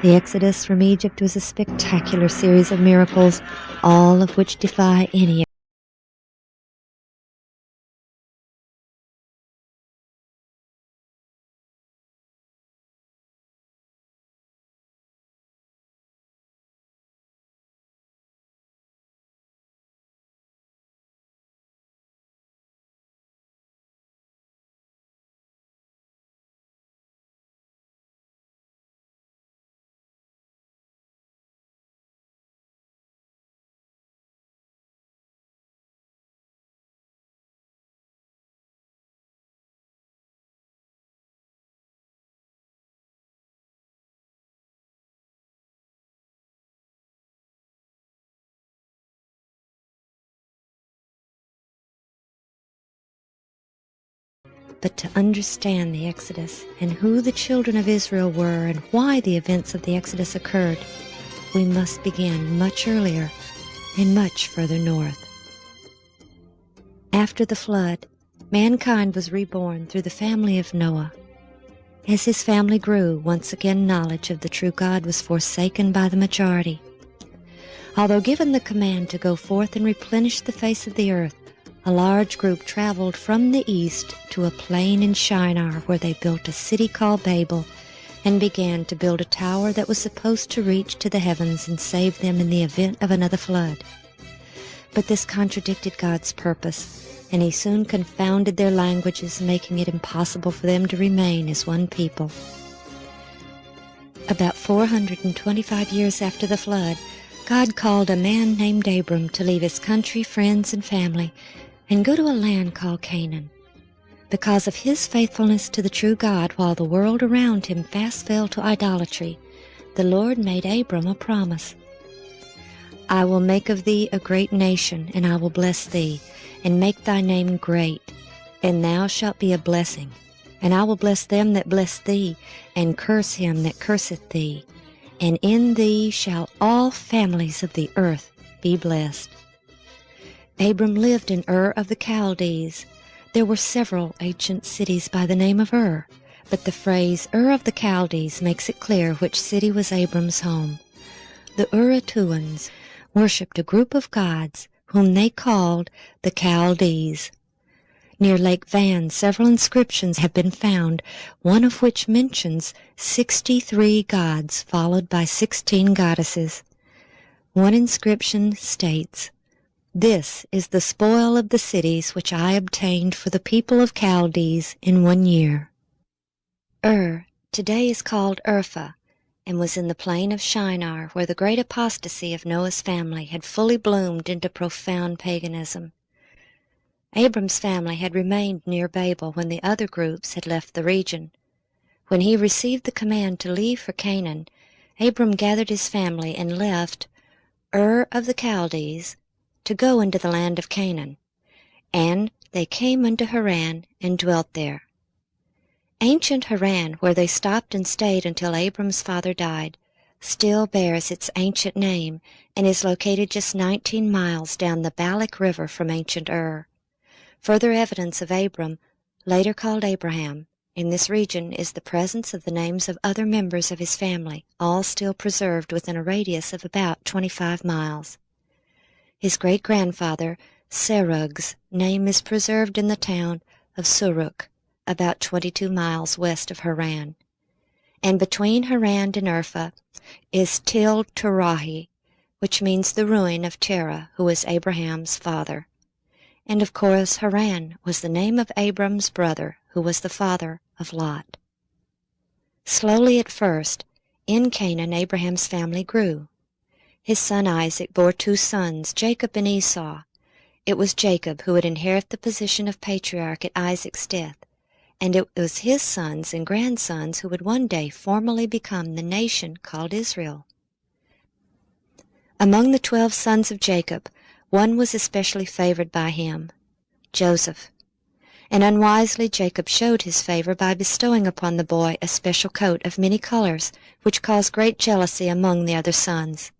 The exodus from Egypt was a spectacular series of miracles, all of which defy any But to understand the Exodus and who the children of Israel were and why the events of the Exodus occurred, we must begin much earlier and much further north. After the flood, mankind was reborn through the family of Noah. As his family grew, once again knowledge of the true God was forsaken by the majority. Although given the command to go forth and replenish the face of the earth, a large group traveled from the east to a plain in Shinar where they built a city called Babel and began to build a tower that was supposed to reach to the heavens and save them in the event of another flood. But this contradicted God's purpose, and he soon confounded their languages, making it impossible for them to remain as one people. About 425 years after the flood, God called a man named Abram to leave his country, friends, and family and go to a land called Canaan. Because of his faithfulness to the true God while the world around him fast fell to idolatry, the Lord made Abram a promise. I will make of thee a great nation, and I will bless thee, and make thy name great, and thou shalt be a blessing. And I will bless them that bless thee, and curse him that curseth thee. And in thee shall all families of the earth be blessed. Abram lived in Ur of the Chaldees. There were several ancient cities by the name of Ur, but the phrase Ur of the Chaldees makes it clear which city was Abram's home. The Urartuans worshipped a group of gods whom they called the Chaldees. Near Lake Van, several inscriptions have been found, one of which mentions 63 gods followed by 16 goddesses. One inscription states, "This is the spoil of the cities which I obtained for the people of Chaldees in 1 year." Ur today is called Urfa, and was in the plain of Shinar, where the great apostasy of Noah's family had fully bloomed into profound paganism. Abram's family had remained near Babel when the other groups had left the region. When he received the command to leave for Canaan, Abram gathered his family and left Ur of the Chaldees to go into the land of Canaan, and they came unto Haran and dwelt there. Ancient Haran, where they stopped and stayed until Abram's father died, still bears its ancient name and is located just 19 miles down the Balak River from ancient Ur. Further evidence of Abram, later called Abraham, in this region is the presence of the names of other members of his family, all still preserved within a radius of about 25 miles. His great-grandfather, Serug's, name is preserved in the town of Suruk, about 22 miles west of Haran. And between Haran and Urfa is Tel Terahi, which means the ruin of Terah, who was Abraham's father. And of course Haran was the name of Abram's brother, who was the father of Lot. Slowly at first, in Canaan Abraham's family grew. His son Isaac bore 2 sons, Jacob and Esau. It was Jacob who would inherit the position of patriarch at Isaac's death, and it was his sons and grandsons who would one day formally become the nation called Israel. Among the 12 sons of Jacob, one was especially favored by him, Joseph. And unwisely Jacob showed his favor by bestowing upon the boy a special coat of many colors, which caused great jealousy among the other sons.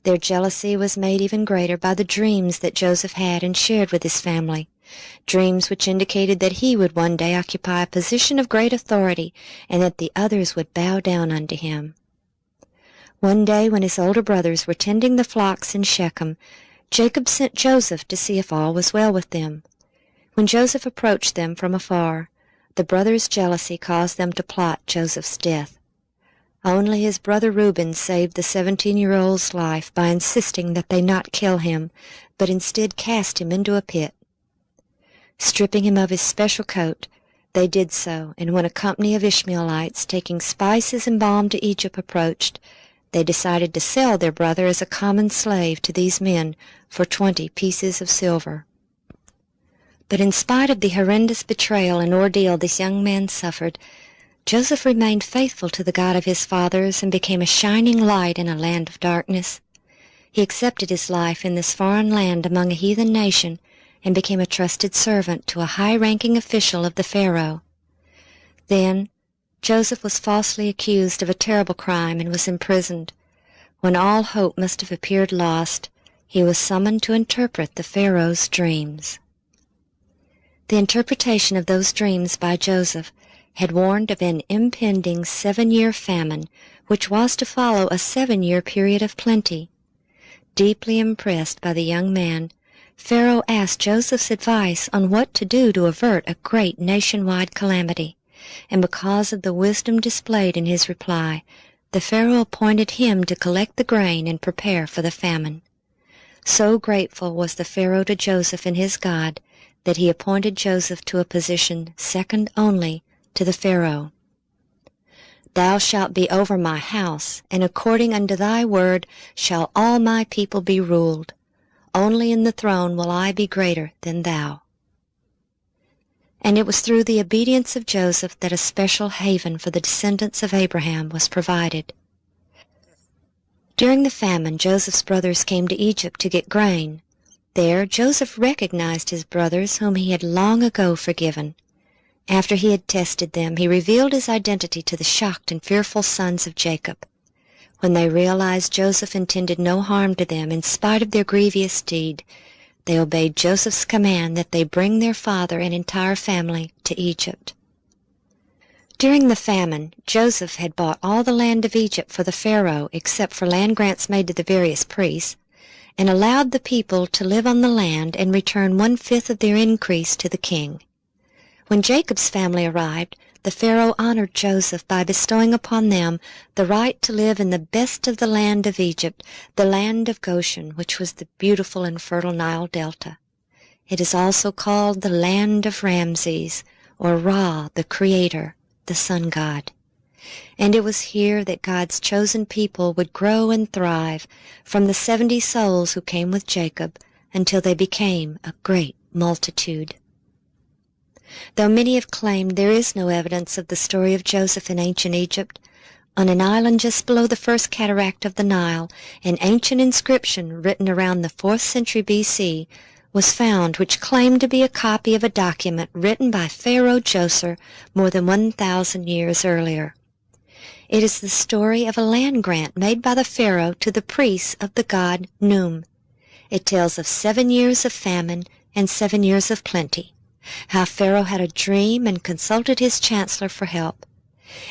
Their jealousy was made even greater by the dreams that Joseph had and shared with his family, dreams which indicated that he would one day occupy a position of great authority and that the others would bow down unto him. One day when his older brothers were tending the flocks in Shechem, Jacob sent Joseph to see if all was well with them. When Joseph approached them from afar, the brothers' jealousy caused them to plot Joseph's death. Only his brother Reuben saved the 17-year-old's life by insisting that they not kill him, but instead cast him into a pit. Stripping him of his special coat, they did so, and when a company of Ishmaelites taking spices and balm to Egypt approached, they decided to sell their brother as a common slave to these men for 20 pieces of silver. But in spite of the horrendous betrayal and ordeal this young man suffered, Joseph remained faithful to the God of his fathers and became a shining light in a land of darkness. He accepted his life in this foreign land among a heathen nation and became a trusted servant to a high-ranking official of the Pharaoh. Then Joseph was falsely accused of a terrible crime and was imprisoned. When all hope must have appeared lost, he was summoned to interpret the Pharaoh's dreams. The interpretation of those dreams by Joseph had warned of an impending 7-year famine, which was to follow a 7-year period of plenty. Deeply impressed by the young man, Pharaoh asked Joseph's advice on what to do to avert a great nationwide calamity, and because of the wisdom displayed in his reply, the Pharaoh appointed him to collect the grain and prepare for the famine. So grateful was the Pharaoh to Joseph and his God that he appointed Joseph to a position second only to the Pharaoh. "Thou shalt be over my house, and according unto thy word shall all my people be ruled. Only in the throne will I be greater than thou." And it was through the obedience of Joseph that a special haven for the descendants of Abraham was provided. During the famine, Joseph's brothers came to Egypt to get grain. There Joseph recognized his brothers, whom he had long ago forgiven. After he had tested them, he revealed his identity to the shocked and fearful sons of Jacob. When they realized Joseph intended no harm to them in spite of their grievous deed, they obeyed Joseph's command that they bring their father and entire family to Egypt. During the famine, Joseph had bought all the land of Egypt for the Pharaoh except for land grants made to the various priests, and allowed the people to live on the land and return 1/5 of their increase to the king. When Jacob's family arrived, the Pharaoh honored Joseph by bestowing upon them the right to live in the best of the land of Egypt, the land of Goshen, which was the beautiful and fertile Nile Delta. It is also called the land of Ramses, or Ra, the Creator, the sun god. And it was here that God's chosen people would grow and thrive, from the 70 souls who came with Jacob until they became a great multitude. Though many have claimed there is no evidence of the story of Joseph in ancient Egypt, on an island just below the first cataract of the Nile, an ancient inscription written around the 4th century B.C. was found which claimed to be a copy of a document written by Pharaoh Djoser more than 1,000 years earlier. It is the story of a land grant made by the Pharaoh to the priests of the god Num. It tells of 7 years of famine and 7 years of plenty, how Pharaoh had a dream and consulted his chancellor for help.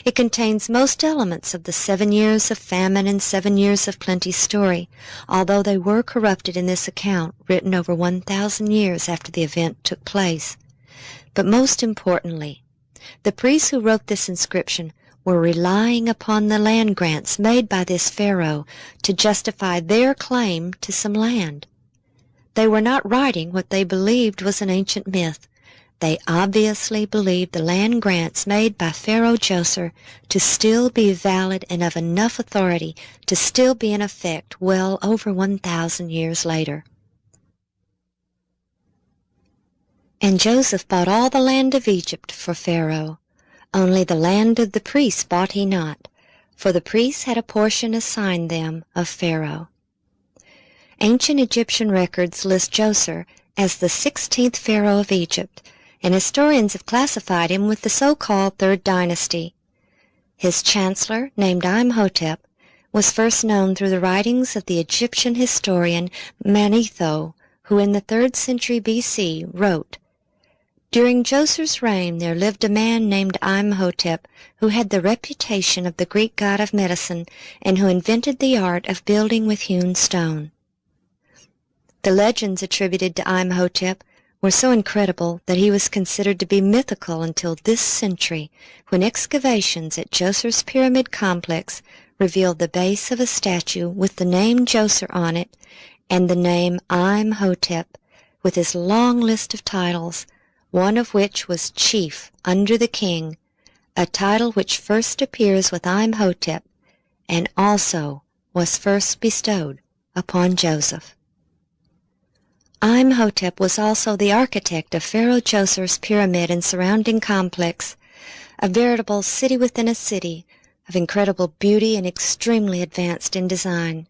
It contains most elements of the 7 years of famine and 7 years of plenty story, although they were corrupted in this account written over 1,000 years after the event took place. But most importantly, the priests who wrote this inscription were relying upon the land grants made by this Pharaoh to justify their claim to some land. They were not writing what they believed was an ancient myth. They obviously believed the land grants made by Pharaoh Djoser to still be valid and of enough authority to still be in effect well over 1,000 years later. And Joseph bought all the land of Egypt for Pharaoh. Only the land of the priests bought he not, for the priests had a portion assigned them of Pharaoh. Ancient Egyptian records list Djoser as the 16th Pharaoh of Egypt, and historians have classified him with the so-called Third Dynasty. His chancellor, named Imhotep, was first known through the writings of the Egyptian historian Manetho, who in the 3rd century B.C. wrote, During Joser's reign there lived a man named Imhotep, who had the reputation of the Greek god of medicine, and who invented the art of building with hewn stone. The legends attributed to Imhotep were so incredible that he was considered to be mythical until this century, when excavations at Joser's pyramid complex revealed the base of a statue with the name Djoser on it and the name Imhotep, with his long list of titles, one of which was chief under the king, a title which first appears with Imhotep and also was first bestowed upon Joseph. Imhotep was also the architect of Pharaoh Djoser's pyramid and surrounding complex, a veritable city within a city of incredible beauty and extremely advanced in design.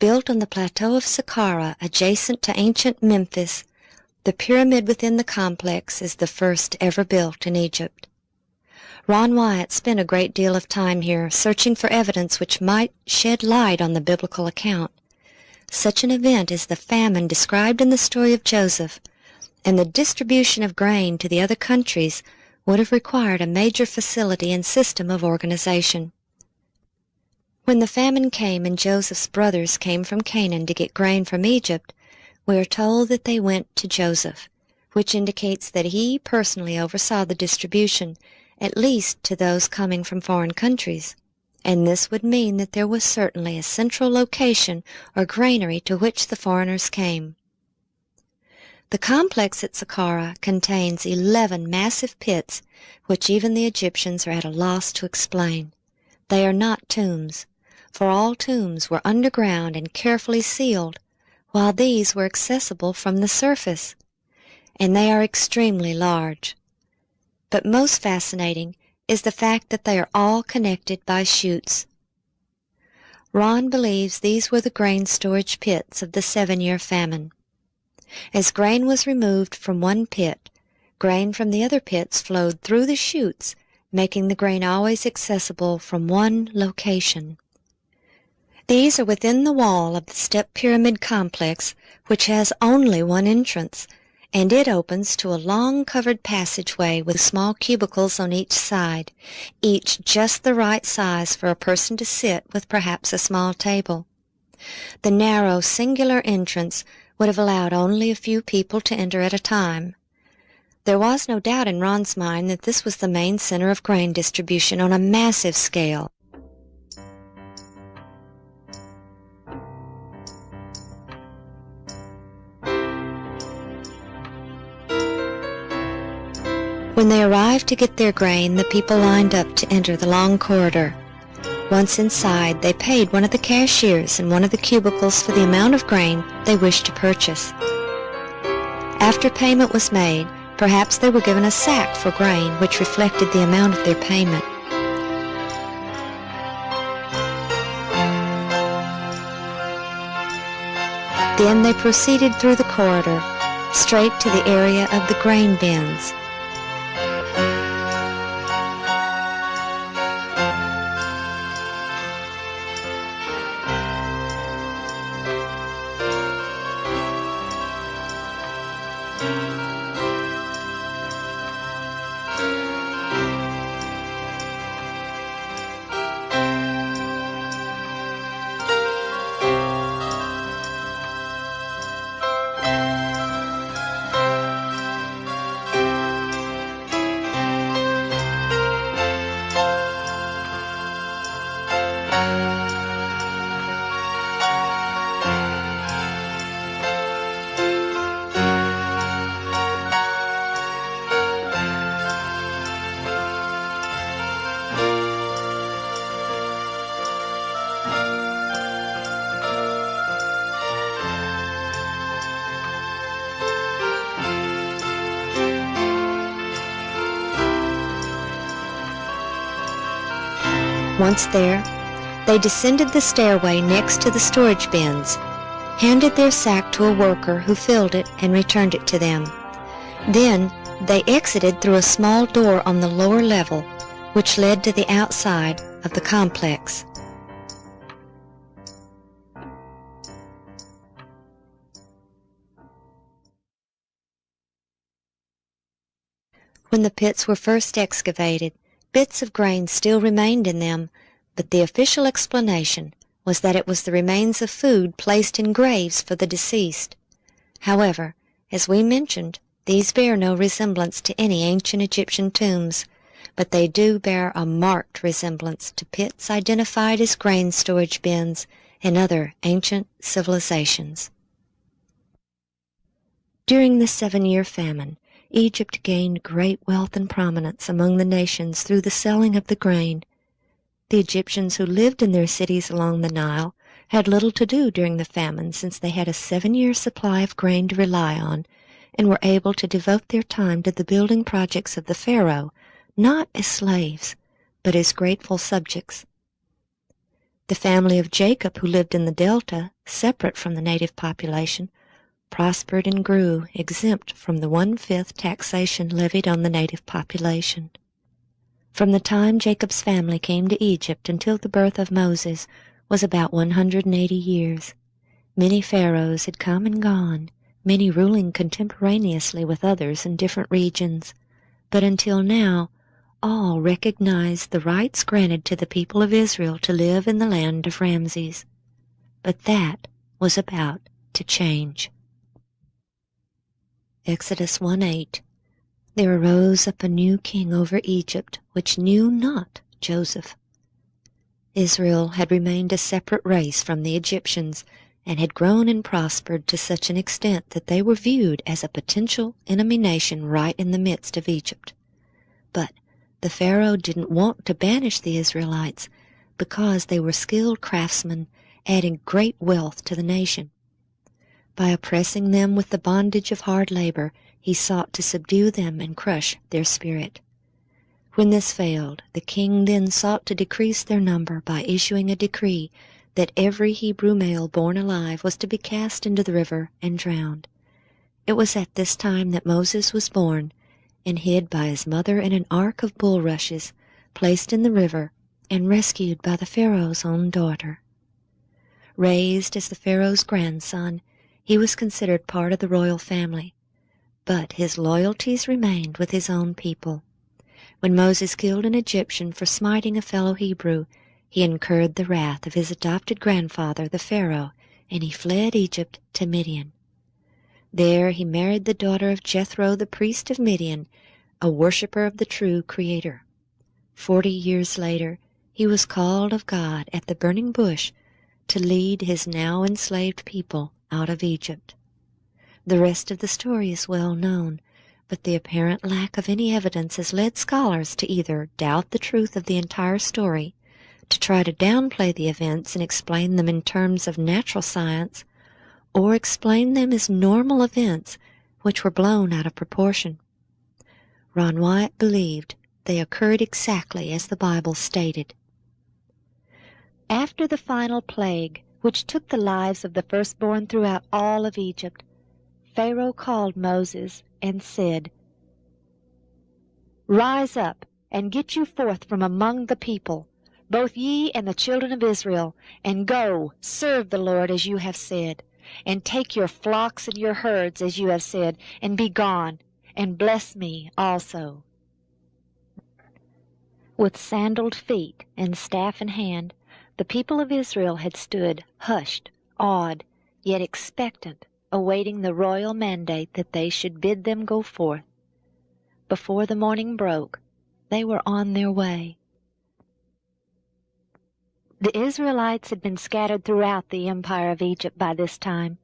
Built on the plateau of Saqqara, adjacent to ancient Memphis, the pyramid within the complex is the first ever built in Egypt. Ron Wyatt spent a great deal of time here, searching for evidence which might shed light on the biblical account. Such an event as the famine described in the story of Joseph, and the distribution of grain to the other countries would have required a major facility and system of organization. When the famine came and Joseph's brothers came from Canaan to get grain from Egypt, we are told that they went to Joseph, which indicates that he personally oversaw the distribution, at least to those coming from foreign countries, and this would mean that there was certainly a central location or granary to which the foreigners came. The complex at Saqqara contains 11 massive pits, which even the Egyptians are at a loss to explain. They are not tombs, for all tombs were underground and carefully sealed, while these were accessible from the surface, and they are extremely large. But most fascinating is the fact that they are all connected by chutes. Ron believes these were the grain storage pits of the 7-year famine. As grain was removed from one pit, grain from the other pits flowed through the chutes, making the grain always accessible from one location. These are within the wall of the step pyramid complex, which has only one entrance, and it opens to a long covered passageway with small cubicles on each side, each just the right size for a person to sit with perhaps a small table. The narrow, singular entrance would have allowed only a few people to enter at a time. There was no doubt in Ron's mind that this was the main center of grain distribution on a massive scale. When they arrived to get their grain, the people lined up to enter the long corridor. Once inside, they paid one of the cashiers in one of the cubicles for the amount of grain they wished to purchase. After payment was made, perhaps they were given a sack for grain which reflected the amount of their payment. Then they proceeded through the corridor, straight to the area of the grain bins. Once there, they descended the stairway next to the storage bins, handed their sack to a worker who filled it and returned it to them. Then they exited through a small door on the lower level, which led to the outside of the complex. When the pits were first excavated, bits of grain still remained in them, but the official explanation was that it was the remains of food placed in graves for the deceased. However, as we mentioned, these bear no resemblance to any ancient Egyptian tombs, but they do bear a marked resemblance to pits identified as grain storage bins in other ancient civilizations. During the 7-year famine, Egypt gained great wealth and prominence among the nations through the selling of the grain. The Egyptians who lived in their cities along the Nile had little to do during the famine, since they had a 7-year supply of grain to rely on and were able to devote their time to the building projects of the Pharaoh, not as slaves, but as grateful subjects. The family of Jacob, who lived in the Delta, separate from the native population, prospered and grew, exempt from the 1/5 taxation levied on the native population. From the time Jacob's family came to Egypt until the birth of Moses was about 180 years. Many pharaohs had come and gone, many ruling contemporaneously with others in different regions, but until now all recognized the rights granted to the people of Israel to live in the land of Ramses. But that was about to change. Exodus 1:8. There arose up a new king over Egypt, which knew not Joseph. Israel had remained a separate race from the Egyptians, and had grown and prospered to such an extent that they were viewed as a potential enemy nation right in the midst of Egypt. But the Pharaoh didn't want to banish the Israelites because they were skilled craftsmen, adding great wealth to the nation. By oppressing them with the bondage of hard labor, he sought to subdue them and crush their spirit. When this failed, the king then sought to decrease their number by issuing a decree that every Hebrew male born alive was to be cast into the river and drowned. It was at this time that Moses was born, and hid by his mother in an ark of bulrushes, placed in the river, and rescued by the Pharaoh's own daughter. Raised as the Pharaoh's grandson, he was considered part of the royal family, but his loyalties remained with his own people. When Moses killed an Egyptian for smiting a fellow Hebrew, he incurred the wrath of his adopted grandfather, the Pharaoh, and he fled Egypt to Midian. There he married the daughter of Jethro, the priest of Midian, a worshipper of the true Creator. 40 years later, he was called of God at the burning bush to lead his now enslaved people out of Egypt. The rest of the story is well known, but the apparent lack of any evidence has led scholars to either doubt the truth of the entire story, to try to downplay the events and explain them in terms of natural science, or explain them as normal events which were blown out of proportion. Ron Wyatt believed they occurred exactly as the Bible stated. After the final plague, which took the lives of the firstborn throughout all of Egypt, Pharaoh called Moses and said, "Rise up, and get you forth from among the people, both ye and the children of Israel, and go, serve the Lord as you have said, and take your flocks and your herds as you have said, and be gone, and bless me also." With sandaled feet and staff in hand, the people of Israel had stood hushed, awed, yet expectant, awaiting the royal mandate that they should bid them go forth. Before the morning broke, they were on their way. The Israelites had been scattered throughout the empire of Egypt by this time.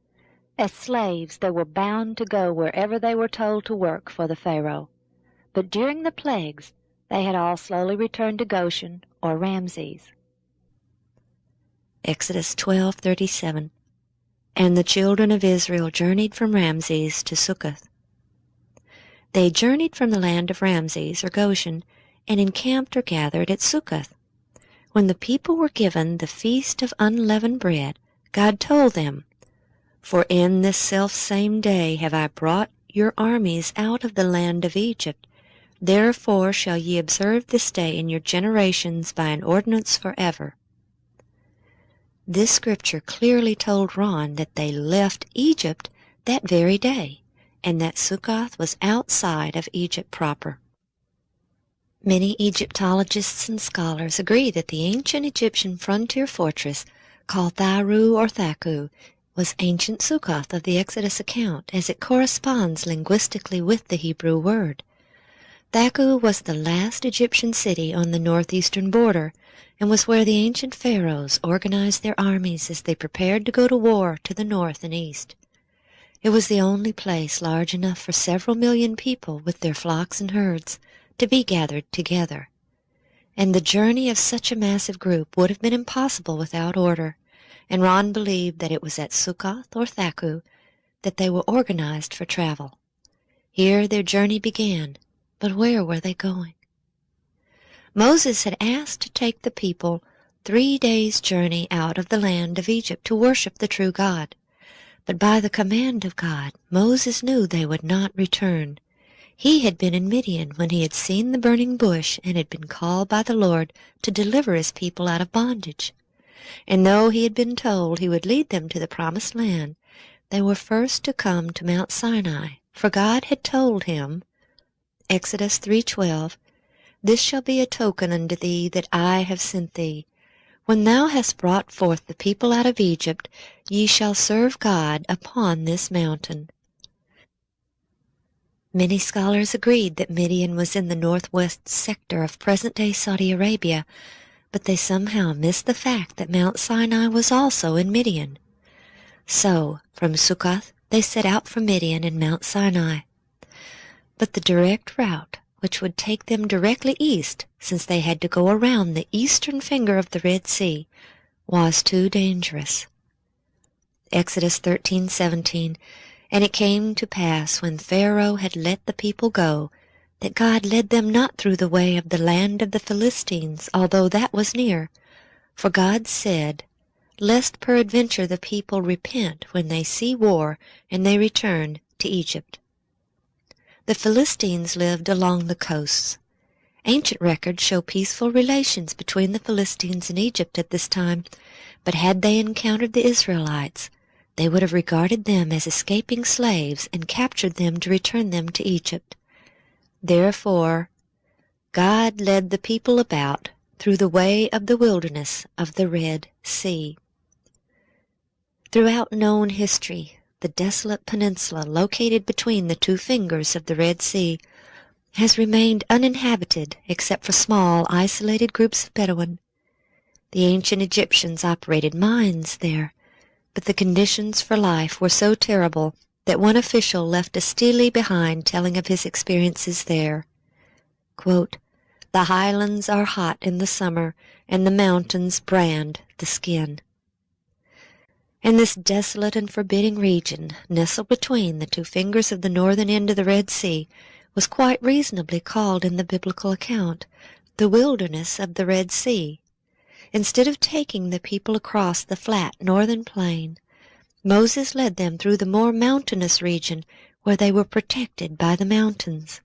As slaves, they were bound to go wherever they were told to work for the Pharaoh. But during the plagues, they had all slowly returned to Goshen or Ramses. Exodus 12:37. And the children of Israel journeyed from Ramses to Succoth. They journeyed from the land of Ramses or Goshen, and encamped or gathered at Succoth. When the people were given the feast of unleavened bread, God told them, "For in this selfsame day have I brought your armies out of the land of Egypt. Therefore shall ye observe this day in your generations by an ordinance forever." This scripture clearly told Ron that they left Egypt that very day, and that Succoth was outside of Egypt proper. Many Egyptologists and scholars agree that the ancient Egyptian frontier fortress, called Tharu or Thaku, was ancient Sukkoth of the Exodus account, as it corresponds linguistically with the Hebrew word. Thaku was the last Egyptian city on the northeastern border, and was where the ancient pharaohs organized their armies as they prepared to go to war to the north and east. It was the only place large enough for several million people with their flocks and herds to be gathered together. And the journey of such a massive group would have been impossible without order, and Ron believed that it was at Sukkoth or Thaku that they were organized for travel. Here their journey began, but where were they going? Moses had asked to take the people 3 days' journey out of the land of Egypt to worship the true God. But by the command of God, Moses knew they would not return. He had been in Midian when he had seen the burning bush and had been called by the Lord to deliver his people out of bondage. And though he had been told he would lead them to the promised land, they were first to come to Mount Sinai, for God had told him, Exodus 3:12, "This shall be a token unto thee that I have sent thee. When thou hast brought forth the people out of Egypt, ye shall serve God upon this mountain." Many scholars agreed that Midian was in the northwest sector of present-day Saudi Arabia, but they somehow missed the fact that Mount Sinai was also in Midian. So, from Sukkoth, they set out for Midian and Mount Sinai. But the direct route, which would take them directly east, since they had to go around the eastern finger of the Red Sea, was too dangerous. Exodus 13:17, "And it came to pass, when Pharaoh had let the people go, that God led them not through the way of the land of the Philistines, although that was near. For God said, Lest peradventure the people repent when they see war, and they return to Egypt." The Philistines lived along the coasts. Ancient records show peaceful relations between the Philistines and Egypt at this time, but had they encountered the Israelites, they would have regarded them as escaping slaves and captured them to return them to Egypt. Therefore, God led the people about through the way of the wilderness of the Red Sea. Throughout known history, the desolate peninsula located between the two fingers of the Red Sea has remained uninhabited except for small, isolated groups of Bedouin. The ancient Egyptians operated mines there, but the conditions for life were so terrible that one official left a stele behind telling of his experiences there. Quote, "The highlands are hot in the summer, and the mountains brand the skin." And this desolate and forbidding region, nestled between the two fingers of the northern end of the Red Sea, was quite reasonably called in the biblical account the wilderness of the Red Sea. Instead of taking the people across the flat northern plain, Moses led them through the more mountainous region where they were protected by the mountains.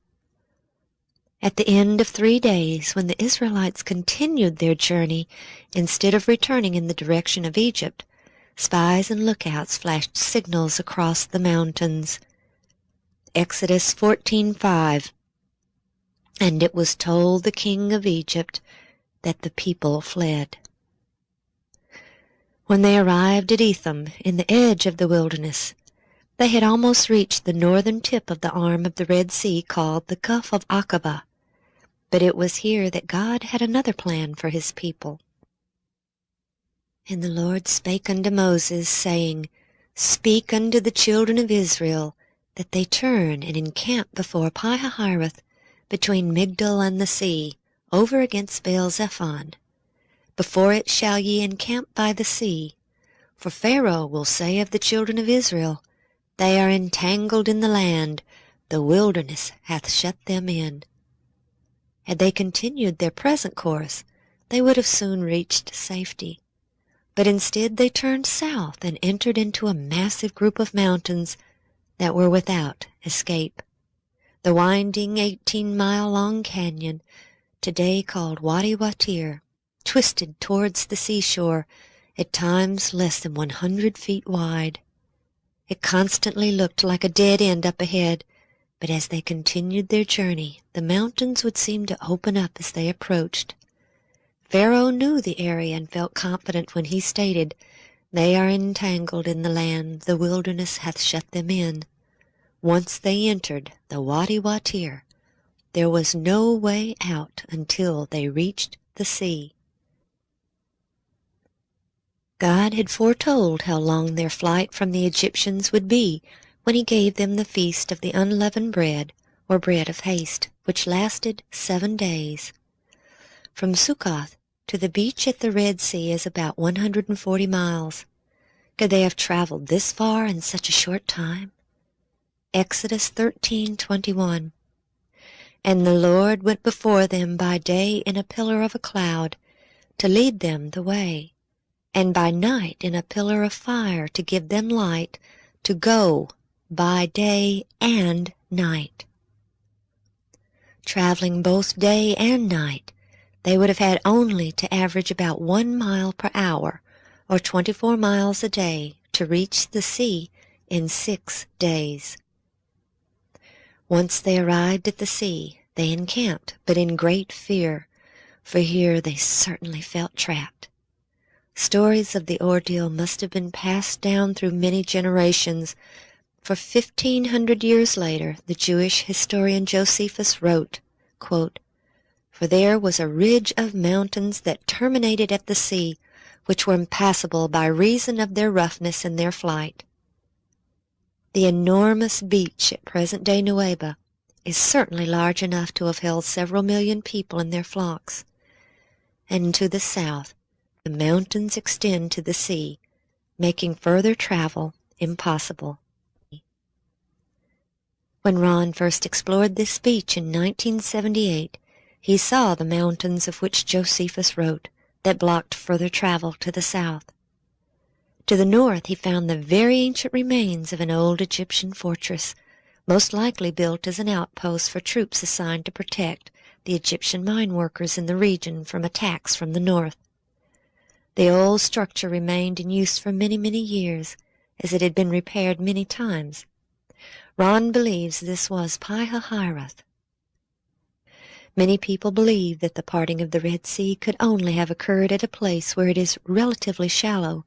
At the end of 3 days, when the Israelites continued their journey, instead of returning in the direction of Egypt, spies and lookouts flashed signals across the mountains. Exodus 14:5, "And it was told the king of Egypt that the people fled." When they arrived at Etham, in the edge of the wilderness, they had almost reached the northern tip of the arm of the Red Sea called the Gulf of Aqaba. But it was here that God had another plan for his people. "And the Lord spake unto Moses, saying, Speak unto the children of Israel, that they turn and encamp before Pi-hahiroth, between Migdol and the sea, over against Baal-zephon. Before it shall ye encamp by the sea. For Pharaoh will say of the children of Israel, They are entangled in the land, the wilderness hath shut them in." Had they continued their present course, they would have soon reached safety. But instead they turned south and entered into a massive group of mountains that were without escape. The winding 18-mile-long canyon, today called Wadi Watir, twisted towards the seashore, at times less than 100 feet wide. It constantly looked like a dead end up ahead, But as they continued their journey, the mountains would seem to open up as they approached. Pharaoh knew the area and felt confident when he stated, "They are entangled in the land, the wilderness hath shut them in." Once they entered the Wadi Watir, there was no way out until they reached the sea. God had foretold how long their flight from the Egyptians would be when he gave them the feast of the unleavened bread, or bread of haste, which lasted 7 days. From Sukkoth to the beach at the Red Sea is about 140 miles. Could they have traveled this far in such a short time? Exodus 13:21. And the Lord went before them by day in a pillar of a cloud, to lead them the way, and by night in a pillar of fire, to give them light, to go by day and night. Traveling both day and night, they would have had only to average about 1 mile per hour, or 24 miles a day, to reach the sea in 6 days. Once they arrived at the sea, they encamped, but in great fear, for here they certainly felt trapped. Stories of the ordeal must have been passed down through many generations, for 1,500 years later the Jewish historian Josephus wrote, quote, "For there was a ridge of mountains that terminated at the sea, which were impassable by reason of their roughness in their flight." The enormous beach at present-day Nueva is certainly large enough to have held several million people in their flocks. And to the south, the mountains extend to the sea, making further travel impossible. When Ron first explored this beach in 1978, he saw the mountains of which Josephus wrote that blocked further travel to the south. To the north he found the very ancient remains of an old Egyptian fortress, most likely built as an outpost for troops assigned to protect the Egyptian mine workers in the region from attacks from the north. The old structure remained in use for many, many years, as it had been repaired many times. Ron believes this was Pi-Hahiroth. Many people believe that the parting of the Red Sea could only have occurred at a place where it is relatively shallow.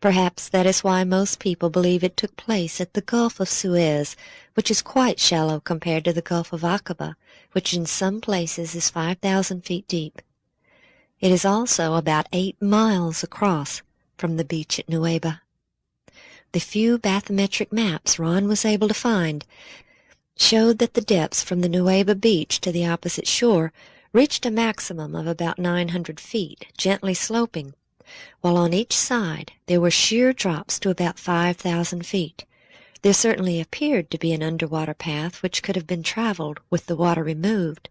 Perhaps that is why most people believe it took place at the Gulf of Suez, which is quite shallow compared to the Gulf of Aqaba, which in some places is 5,000 feet deep. It is also about 8 miles across from the beach at Nueva. The few bathymetric maps Ron was able to find showed that the depths from the Nueva beach to the opposite shore reached a maximum of about 900 feet, gently sloping, while on each side there were sheer drops to about 5,000 feet. There certainly appeared to be an underwater path which could have been traveled with the water removed.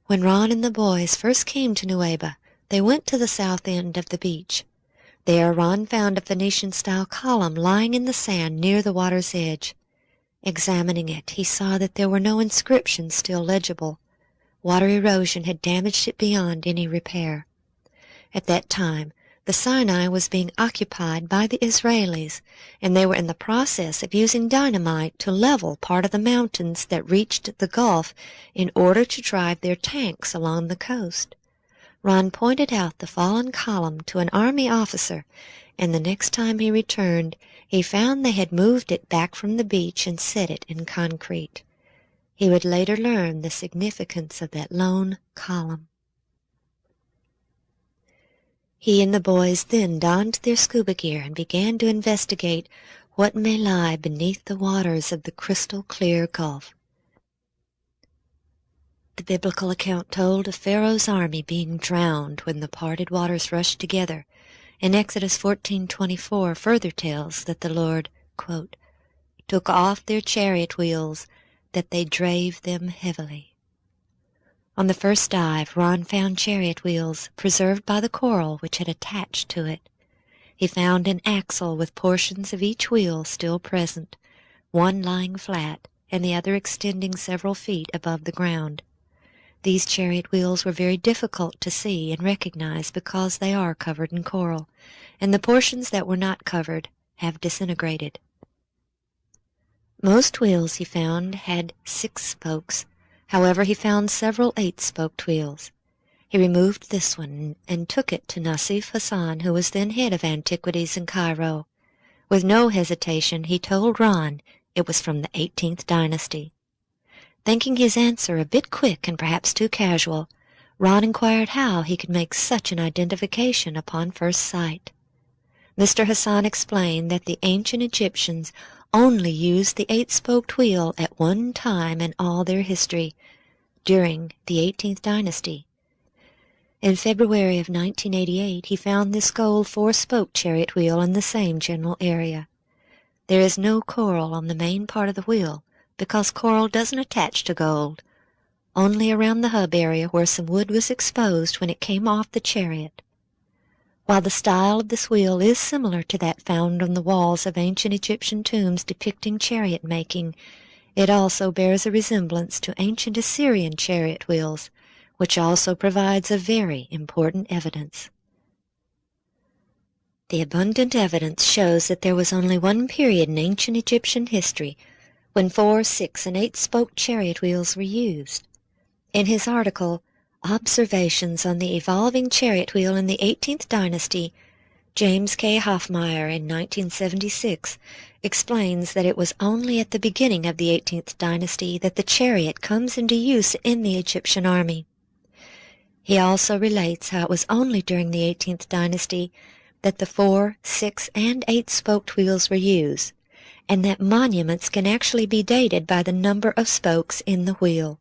When Ron and the boys first came to Nueva, they went to the south end of the beach. There Ron found a Phoenician-style column lying in the sand near the water's edge. Examining it, he saw that there were no inscriptions still legible. Water erosion had damaged it beyond any repair. At that time, the Sinai was being occupied by the Israelis, and they were in the process of using dynamite to level part of the mountains that reached the Gulf in order to drive their tanks along the coast. Ron pointed out the fallen column to an army officer, and the next time he returned, he found they had moved it back from the beach and set it in concrete. He would later learn the significance of that lone column. He and the boys then donned their scuba gear and began to investigate what may lie beneath the waters of the crystal-clear Gulf. The biblical account told of Pharaoh's army being drowned when the parted waters rushed together, and Exodus 14:24 further tells that the Lord, quote, "took off their chariot wheels, that they drave them heavily." On the first dive, Ron found chariot wheels preserved by the coral which had attached to it. He found an axle with portions of each wheel still present, one lying flat and the other extending several feet above the ground. These chariot wheels were very difficult to see and recognize because they are covered in coral, and the portions that were not covered have disintegrated. Most wheels he found had 6 spokes. However, he found several 8-spoked wheels. He removed this one and took it to Nassif Hassan, who was then head of antiquities in Cairo. With no hesitation, he told Ron it was from the 18th dynasty. Thinking his answer a bit quick and perhaps too casual, Ron inquired how he could make such an identification upon first sight. Mr. Hassan explained that the ancient Egyptians only used the 8-spoked wheel at one time in all their history, during the 18th dynasty. In February of 1988, he found this gold 4-spoked chariot wheel in the same general area. There is no coral on the main part of the wheel, because coral doesn't attach to gold, only around the hub area where some wood was exposed when it came off the chariot. While the style of this wheel is similar to that found on the walls of ancient Egyptian tombs depicting chariot making, it also bears a resemblance to ancient Assyrian chariot wheels, which also provides a very important evidence. The abundant evidence shows that there was only one period in ancient Egyptian history when 4, 6, and 8-spoked chariot wheels were used. In his article, Observations on the Evolving Chariot Wheel in the 18th Dynasty, James K. Hoffmeyer in 1976 explains that it was only at the beginning of the 18th Dynasty that the chariot comes into use in the Egyptian army. He also relates how it was only during the 18th Dynasty that the 4, 6, and 8-spoked wheels were used, and that monuments can actually be dated by the number of spokes in the wheel.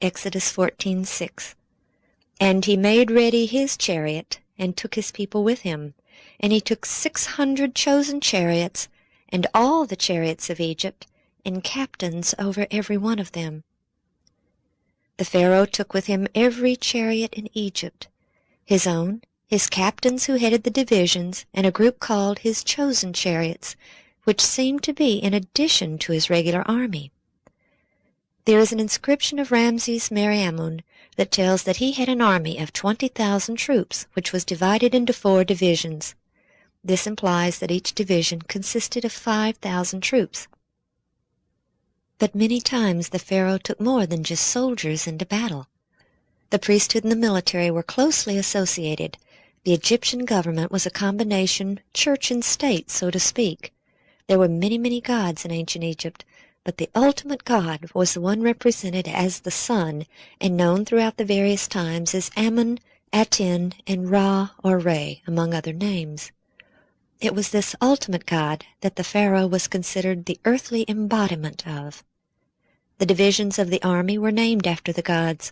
Exodus 14:6. And he made ready his chariot, and took his people with him. And he took 600 chosen chariots, and all the chariots of Egypt, and captains over every one of them. The Pharaoh took with him every chariot in Egypt, his own, his captains who headed the divisions, and a group called his chosen chariots, which seemed to be in addition to his regular army. There is an inscription of Ramses Meriamun that tells that he had an army of 20,000 troops, which was divided into 4 divisions. This implies that each division consisted of 5,000 troops. But many times the Pharaoh took more than just soldiers into battle. The priesthood and the military were closely associated. The Egyptian government was a combination church and state, so to speak. There were many, many gods in ancient Egypt, but the ultimate god was the one represented as the sun and known throughout the various times as Amun, Aten, and Ra or Re, among other names. It was this ultimate god that the Pharaoh was considered the earthly embodiment of. The divisions of the army were named after the gods.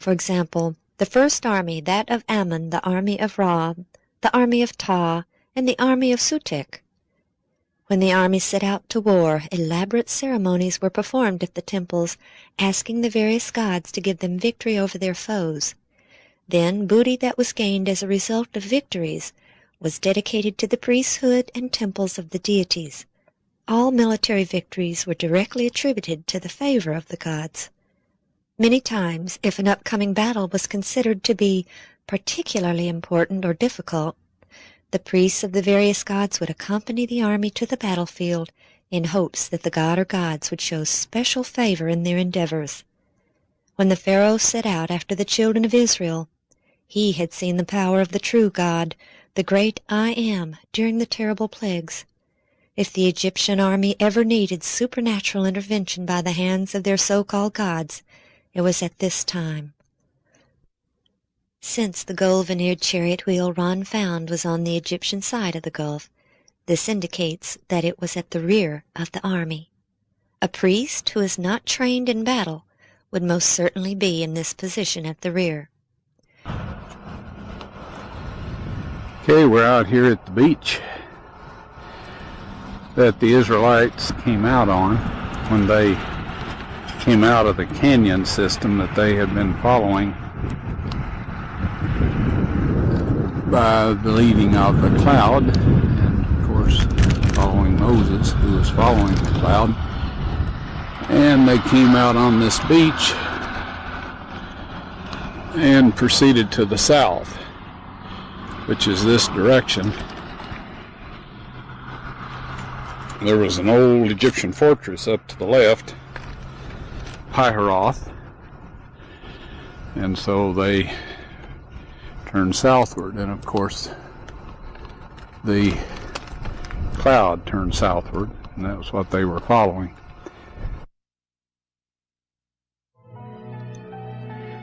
For example, the first army, that of Amun, the army of Ra, the army of Ta, and the army of Sutek. When the army set out to war, elaborate ceremonies were performed at the temples, asking the various gods to give them victory over their foes. Then booty that was gained as a result of victories was dedicated to the priesthood and temples of the deities. All military victories were directly attributed to the favor of the gods. Many times, if an upcoming battle was considered to be particularly important or difficult, the priests of the various gods would accompany the army to the battlefield in hopes that the god or gods would show special favor in their endeavors. When the Pharaoh set out after the children of Israel, he had seen the power of the true God, the great I Am, during the terrible plagues. If the Egyptian army ever needed supernatural intervention by the hands of their so-called gods, it was at this time. Since the gold-veneered chariot wheel Ron found was on the Egyptian side of the gulf, this indicates that it was at the rear of the army. A priest who is not trained in battle would most certainly be in this position at the rear. Okay, we're out here at the beach that the Israelites came out on when they came out of the canyon system that they had been following by the leading of the cloud, and of course following Moses, who was following the cloud. And they came out on this beach and proceeded to the south, which is this direction. there was an old Egyptian fortress up to the left, Piharoth, and so they turned southward, and of course the cloud turned southward, and that was what they were following.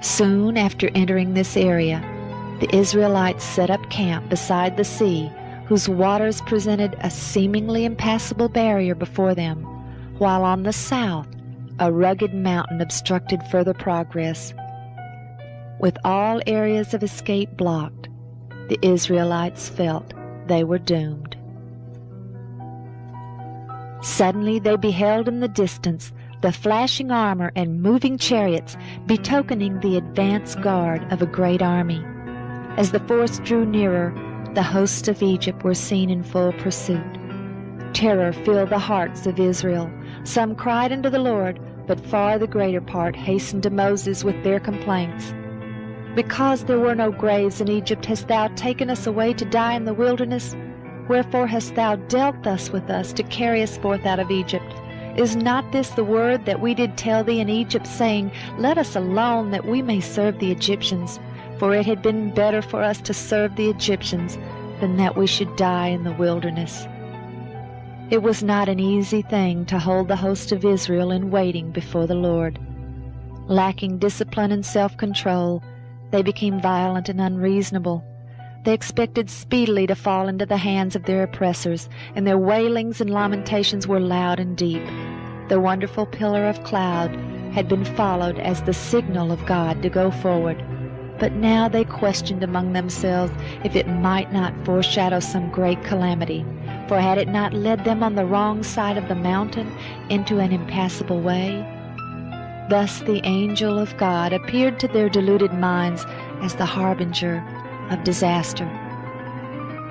Soon after entering this area, the Israelites set up camp beside the sea, whose waters presented a seemingly impassable barrier before them, while on the south a rugged mountain obstructed further progress. With all areas of escape blocked, the Israelites felt they were doomed. Suddenly they beheld in the distance the flashing armor and moving chariots, betokening the advance guard of a great army. As the force drew nearer, the hosts of Egypt were seen in full pursuit. Terror filled the hearts of Israel. Some cried unto the Lord, but far the greater part hastened to Moses with their complaints. Because there were no graves in Egypt, hast thou taken us away to die in the wilderness? Wherefore hast thou dealt thus with us to carry us forth out of Egypt? Is not this the word that we did tell thee in Egypt, saying, Let us alone, that we may serve the Egyptians? For it had been better for us to serve the Egyptians than that we should die in the wilderness. It was not an easy thing to hold the host of Israel in waiting before the Lord. Lacking discipline and self-control, they became violent and unreasonable. They expected speedily to fall into the hands of their oppressors, and their wailings and lamentations were loud and deep. The wonderful pillar of cloud had been followed as the signal of God to go forward. But now they questioned among themselves if it might not foreshadow some great calamity, for had it not led them on the wrong side of the mountain into an impassable way? Thus the angel of God appeared to their deluded minds as the harbinger of disaster.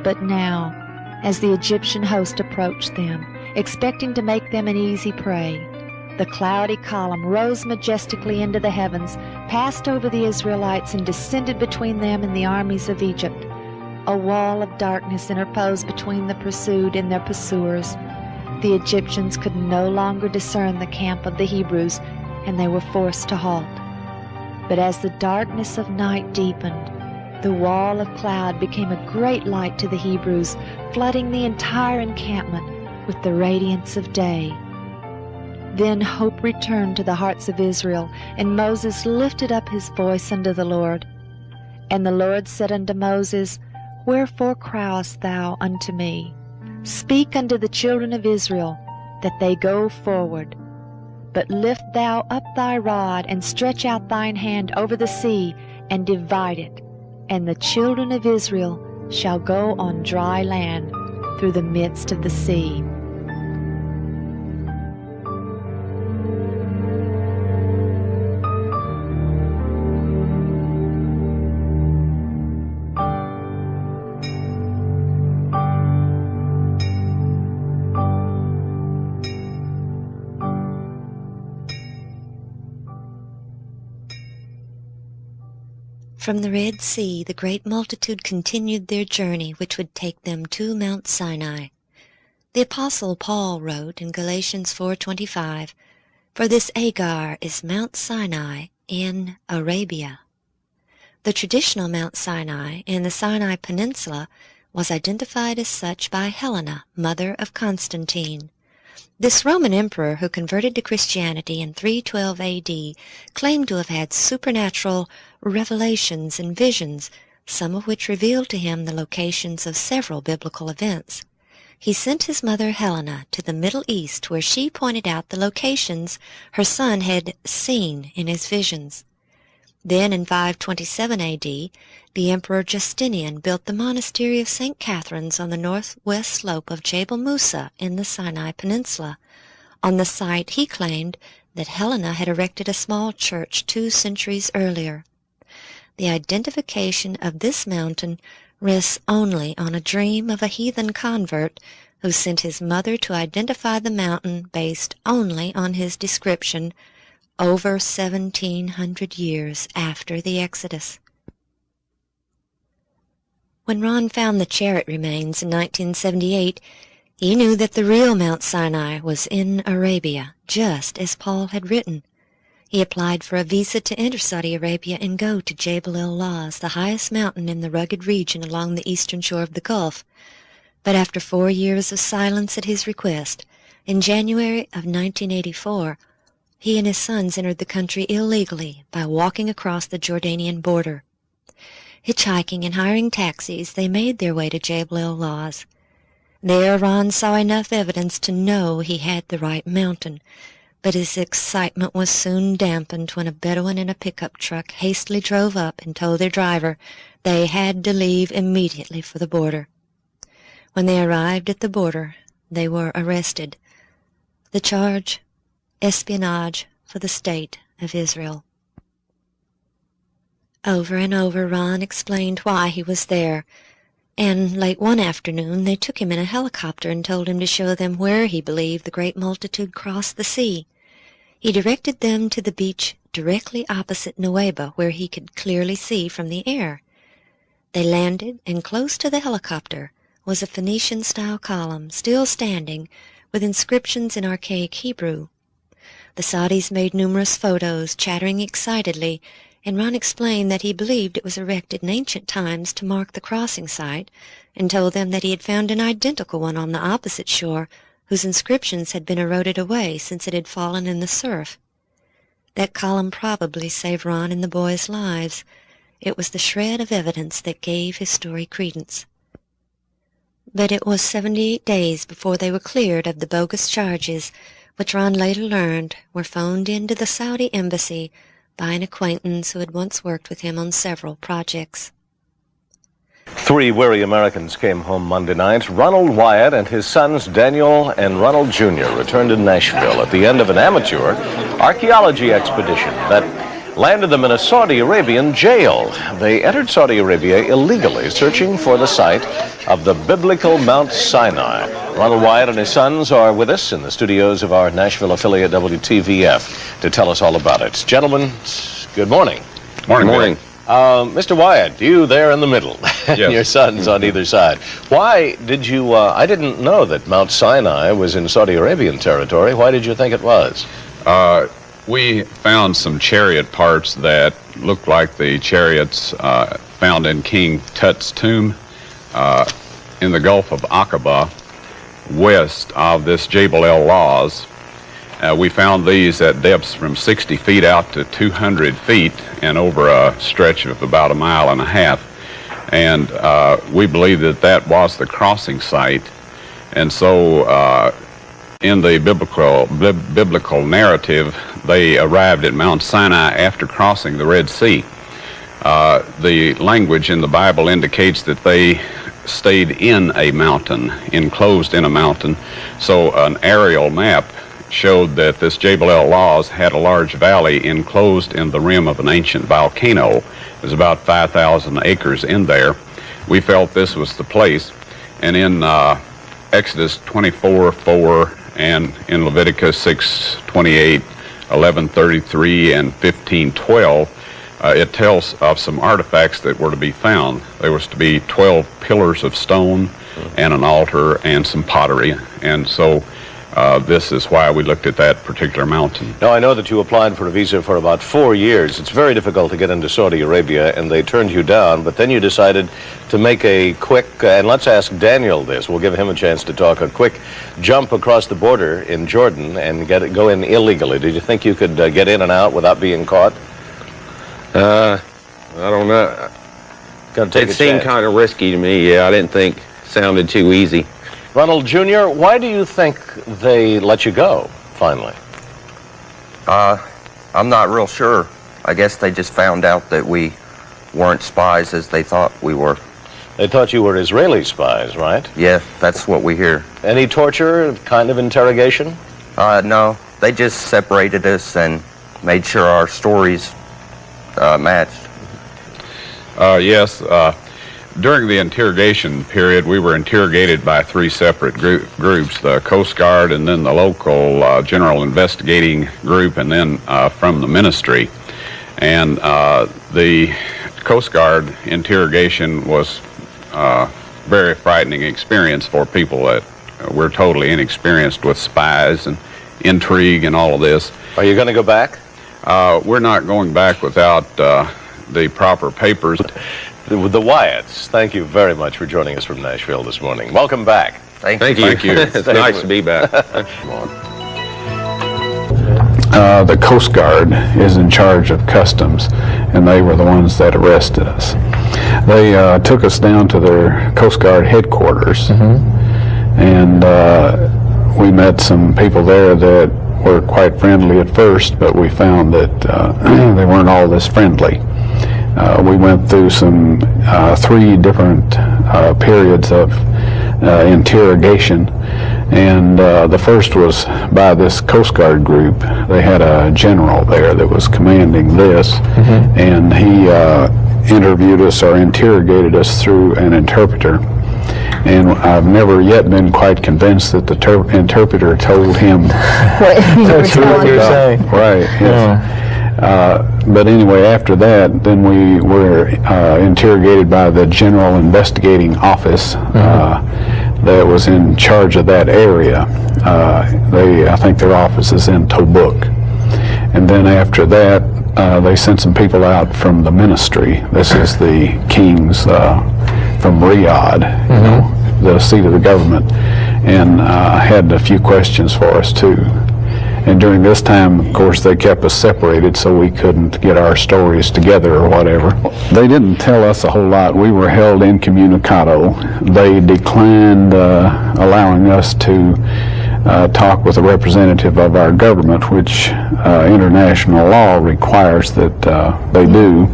But now, as the Egyptian host approached them, expecting to make them an easy prey, the cloudy column rose majestically into the heavens, passed over the Israelites, and descended between them and the armies of Egypt. A wall of darkness interposed between the pursued and their pursuers. The Egyptians could no longer discern the camp of the Hebrews, and they were forced to halt. But as the darkness of night deepened, the wall of cloud became a great light to the Hebrews, flooding the entire encampment with the radiance of day. Then hope returned to the hearts of Israel, and Moses lifted up his voice unto the Lord. And the Lord said unto Moses, Wherefore criest thou unto me? Speak unto the children of Israel, that they go forward. But lift thou up thy rod, and stretch out thine hand over the sea, and divide it, and the children of Israel shall go on dry land through the midst of the sea. From the Red Sea the great multitude continued their journey, which would take them to Mount Sinai. The Apostle Paul wrote in Galatians 4:25, For this Agar is Mount Sinai in Arabia. The traditional Mount Sinai in the Sinai Peninsula was identified as such by Helena, mother of Constantine. This Roman emperor, who converted to Christianity in 312 A.D., claimed to have had supernatural revelations and visions, some of which revealed to him the locations of several biblical events. He sent his mother Helena to the Middle East, where she pointed out the locations her son had seen in his visions. Then in 527 A.D., the Emperor Justinian built the monastery of St. Catherine's on the northwest slope of Jebel Musa in the Sinai Peninsula. On the site he claimed that Helena had erected a small church 2 centuries earlier. The identification of this mountain rests only on a dream of a heathen convert who sent his mother to identify the mountain based only on his description over 1,700 years after the Exodus. When Ron found the chariot remains in 1978, He knew that the real Mount Sinai was in Arabia, just as Paul had written. He applied for a visa to enter Saudi Arabia and go to Jabal el-Lawz, the highest mountain in the rugged region along the eastern shore of the Gulf. But after 4 years of silence at his request, in January of 1984, he and his sons entered the country illegally by walking across the Jordanian border. Hitchhiking and hiring taxis, they made their way to Jabal el-Lawz. There Ron saw enough evidence to know he had the right mountain, but his excitement was soon dampened when a Bedouin in a pickup truck hastily drove up and told their driver they had to leave immediately for the border. When they arrived at the border, they were arrested. The charge, espionage for the State of Israel. Over and over Ron explained why he was there, and late one afternoon they took him in a helicopter and told him to show them where he believed the great multitude crossed the sea. He directed them to the beach directly opposite Nuweiba, where he could clearly see from the air. They landed, and close to the helicopter was a Phoenician-style column, still standing, with inscriptions in archaic Hebrew. The Saudis made numerous photos, chattering excitedly, and Ron explained that he believed it was erected in ancient times to mark the crossing site, and told them that he had found an identical one on the opposite shore, whose inscriptions had been eroded away since it had fallen in the surf. That column probably saved Ron and the boys' lives. It was the shred of evidence that gave his story credence. But it was 78 days before they were cleared of the bogus charges, which Ron later learned were phoned into the Saudi embassy by an acquaintance who had once worked with him on several projects. 3 weary Americans came home Monday night. Ronald Wyatt and his sons Daniel and Ronald Jr. returned to Nashville at the end of an amateur archaeology expedition that landed them in a Saudi Arabian jail. They entered Saudi Arabia illegally, searching for the site of the biblical Mount Sinai. Ronald Wyatt and his sons are with us in the studios of our Nashville affiliate WTVF to tell us all about it. Gentlemen, good morning. Morning. Morning. Mr. Wyatt, you there in the middle, and yes. Your sons on either side. Why did you, I didn't know that Mount Sinai was in Saudi Arabian territory. Why did you think it was? We found some chariot parts that looked like the chariots found in King Tut's tomb in the Gulf of Aqaba, west of this Jabal el-Lawz. We found these at depths from 60 feet out to 200 feet and over a stretch of about 1.5 miles. And we believe that that was the crossing site. And so in the biblical narrative, they arrived at Mount Sinai after crossing the Red Sea. The language in the Bible indicates that they stayed in a mountain, enclosed in a mountain. So an aerial map showed that this Jabal el-Lawz had a large valley enclosed in the rim of an ancient volcano. There's about 5,000 acres in there. We felt this was the place. And in Exodus 24:4 and in Leviticus 6:28, 11:33, and 15:12, it tells of some artifacts that were to be found. There was to be 12 pillars of stone and an altar and some pottery. And so this is why we looked at that particular mountain. Now, I know that you applied for a visa for about 4 years. It's very difficult to get into Saudi Arabia, and they turned you down, but then you decided to make a quick, and let's ask Daniel this, we'll give him a chance to talk, a quick jump across the border in Jordan and go in illegally. Did you think you could get in and out without being caught? I don't know. It seemed kind of risky to me, yeah. I didn't think it sounded too easy. Ronald Jr., why do you think they let you go, finally? I'm not real sure. I guess they just found out that we weren't spies as they thought we were. They thought you were Israeli spies, right? Yeah, that's what we hear. Any torture, kind of interrogation? No, they just separated us and made sure our stories matched. Yes. During the interrogation period, we were interrogated by 3 separate groups, the Coast Guard and then the local General Investigating Group and then from the ministry. And the Coast Guard interrogation was a very frightening experience for people that we're totally inexperienced with spies and intrigue and all of this. Are you going to go back? We're not going back without the proper papers. The Wyatts, thank you very much for joining us from Nashville this morning. Welcome back. Thank you. Thank you. It's nice to be back. The Coast Guard is in charge of customs, and they were the ones that arrested us. They took us down to their Coast Guard headquarters, and we met some people there that were quite friendly at first, but we found that they weren't all this friendly. We went through some 3 different periods of interrogation, and the first was by this Coast Guard group. They had a general there that was commanding this, and he interviewed us or interrogated us through an interpreter. And I've never yet been quite convinced that the interpreter told him That's what you're saying. Right, yes. But anyway, after that, then we were interrogated by the General Investigating Office that was in charge of that area. I think their office is in Tobruk. And then after that, they sent some people out from the ministry. This is the kings from Riyadh, you know, the seat of the government, and had a few questions for us too. And during this time, of course, they kept us separated so we couldn't get our stories together or whatever. They didn't tell us a whole lot. We were held incommunicado. They declined allowing us to talk with a representative of our government, which international law requires that they do.